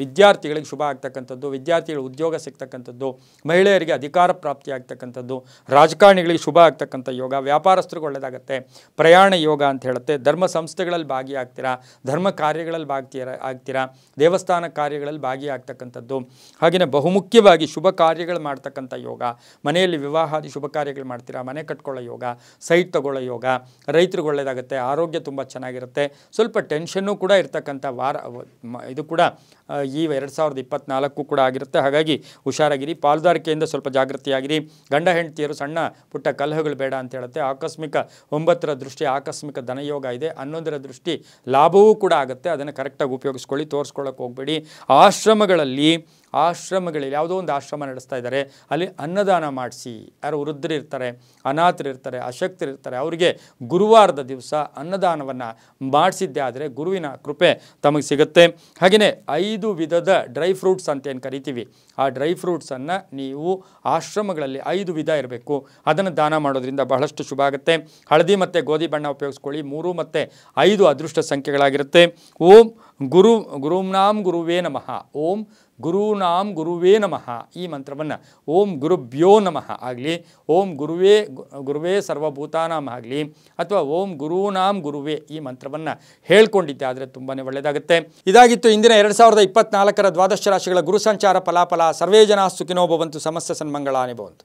ವಿದ್ಯಾರ್ಥಿಗಳಿಗೆ ಶುಭ ಆಗ್ತಕ್ಕಂಥದ್ದು, ವಿದ್ಯಾರ್ಥಿಗಳು ಉದ್ಯೋಗ ಸಿಗ್ತಕ್ಕಂಥದ್ದು, ಮಹಿಳೆಯರಿಗೆ ಅಧಿಕಾರ ಪ್ರಾಪ್ತಿ ಆಗ್ತಕ್ಕಂಥದ್ದು, ರಾಜಕಾರಣಿಗಳಿಗೆ ಶುಭ ಆಗ್ತಕ್ಕಂಥ ಯೋಗ, ವ್ಯಾಪಾರಸ್ಥರಿಗೆ ಒಳ್ಳೆಯದಾಗುತ್ತೆ. ಪ್ರಯಾಣ ಯೋಗ ಅಂತ ಹೇಳುತ್ತೆ. ಧರ್ಮ ಸಂಸ್ಥೆಗಳಲ್ಲಿ ಭಾಗಿಯಾಗ್ತೀರಾ, ಧರ್ಮ ಕಾರ್ಯಗಳಲ್ಲಿ ಆಗ್ತೀರಾ, ದೇವಸ್ಥಾನ ಕಾರ್ಯಗಳಲ್ಲಿ ಭಾಗಿಯಾಗ್ತಕ್ಕಂಥದ್ದು. ಹಾಗೆಯೇ ಬಹುಮುಖ್ಯವಾಗಿ ಶುಭ ಕಾರ್ಯಗಳು ಮಾಡ್ತಕ್ಕಂಥ ಯೋಗ. ಮನೆಯಲ್ಲಿ ವಿವಾಹಾದಿ ಶುಭ ಕಾರ್ಯಗಳು ಮಾಡ್ತೀರಾ, ಮನೆ ಕಟ್ಕೊಳ್ಳೋ ಯೋಗ, ಸೈಟ್ ತಗೊಳ್ಳೋ ಯೋಗ, ರೈತರಿಗೆ ಒಳ್ಳೆಯದಾಗುತ್ತೆ. ಆರೋಗ್ಯ ತುಂಬ ಚೆನ್ನಾಗಿರುತ್ತೆ. ಸ್ವಲ್ಪ ಟೆನ್ಷನ್ನು ಕೂಡ ಇರ್ತಕ್ಕಂಥ ವಾರ ಇದು ಕೂಡ ಈ 2024 ಕೂಡ ಆಗಿರುತ್ತೆ. ಹಾಗಾಗಿ ಹುಷಾರಾಗಿರಿ. ಪಾಲುದಾರಿಕೆಯಿಂದ ಸ್ವಲ್ಪ ಜಾಗೃತಿಯಾಗಿರಿ. ಗಂಡ ಹೆಂಡತಿಯರು ಸಣ್ಣ ಪುಟ್ಟ ಕಲಹಗಳು ಬೇಡ ಅಂತ ಹೇಳುತ್ತೆ. ಆಕಸ್ಮಿಕ 9ರ ದೃಷ್ಟಿ ಆಕಸ್ಮಿಕ ಧನಯೋಗ ಇದೆ. 11ರ ದೃಷ್ಟಿ ಲಾಭವೂ ಕೂಡ ಆಗುತ್ತೆ. ಅದನ್ನು ಕರೆಕ್ಟಾಗಿ ಉಪಯೋಗಿಸ್ಕೊಳ್ಳಿ, ತೋರಿಸ್ಕೊಳ್ಳೋಕೆ ಹೋಗಬೇಡಿ. ಆಶ್ರಮಗಳಲ್ಲಿ ಯಾವುದೋ ಒಂದು ಆಶ್ರಮ ನಡೆಸ್ತಾ ಇದ್ದಾರೆ, ಅಲ್ಲಿ ಅನ್ನದಾನ ಮಾಡಿಸಿ. ಯಾರು ವೃದ್ಧರಿರ್ತಾರೆ, ಅನಾಥರಿರ್ತಾರೆ, ಅಶಕ್ತರಿರ್ತಾರೆ, ಅವರಿಗೆ ಗುರುವಾರದ ದಿವಸ ಅನ್ನದಾನವನ್ನು ಮಾಡಿಸಿದ್ದೆ ಆದರೆ ಗುರುವಿನ ಕೃಪೆ ತಮಗೆ ಸಿಗುತ್ತೆ. ಹಾಗೆಯೇ 5 ವಿಧದ ಡ್ರೈ ಫ್ರೂಟ್ಸ್ ಅಂತ ಏನು ಕರಿತೀವಿ, ಆ ಡ್ರೈ ಫ್ರೂಟ್ಸನ್ನು ನೀವು ಆಶ್ರಮಗಳಲ್ಲಿ 5 ವಿಧ ಇರಬೇಕು, ಅದನ್ನು ದಾನ ಮಾಡೋದ್ರಿಂದ ಬಹಳಷ್ಟು ಶುಭ ಆಗುತ್ತೆ. ಹಳದಿ ಮತ್ತು ಗೋಧಿ ಬಣ್ಣ ಉಪಯೋಗಿಸ್ಕೊಳ್ಳಿ. 3 ಮತ್ತು 5 ಅದೃಷ್ಟ ಸಂಖ್ಯೆಗಳಾಗಿರುತ್ತೆ. ಓಂ ಗುರುನಾಂ ಗುರುವೇ ನಮಃ. ಓಂ ಗುರುನಾಂ ಗುರುವೇ ನಮಃ ಈ ಮಂತ್ರವನ್ನು ಓಂ ಗುರುಭ್ಯೋ ನಮಃ ಆಗಲಿ, ಓಂ ಗುರುವೇ ಸರ್ವಭೂತಾನಾಂ ಆಗಲಿ, ಅಥವಾ ಓಂ ಗುರುನಾಂ ಗುರುವೇ ಈ ಮಂತ್ರವನ್ನು ಹೇಳ್ಕೊಂಡಿದ್ದೆ ಆದರೆ ತುಂಬಾ ಒಳ್ಳೆಯದಾಗುತ್ತೆ. ಇದಾಗಿತ್ತು ಇಂದಿನ 2024ರ ದ್ವಾದಶ ರಾಶಿಗಳ ಗುರು ಸಂಚಾರ ಫಲಾಫಲ. ಸರ್ವೇ ಜನ ಸುಖಿನೋ ಭವಂತು, ಸಮಸ್ತ ಸನ್ಮಂಗಳಾನಿ ಭವಂತು.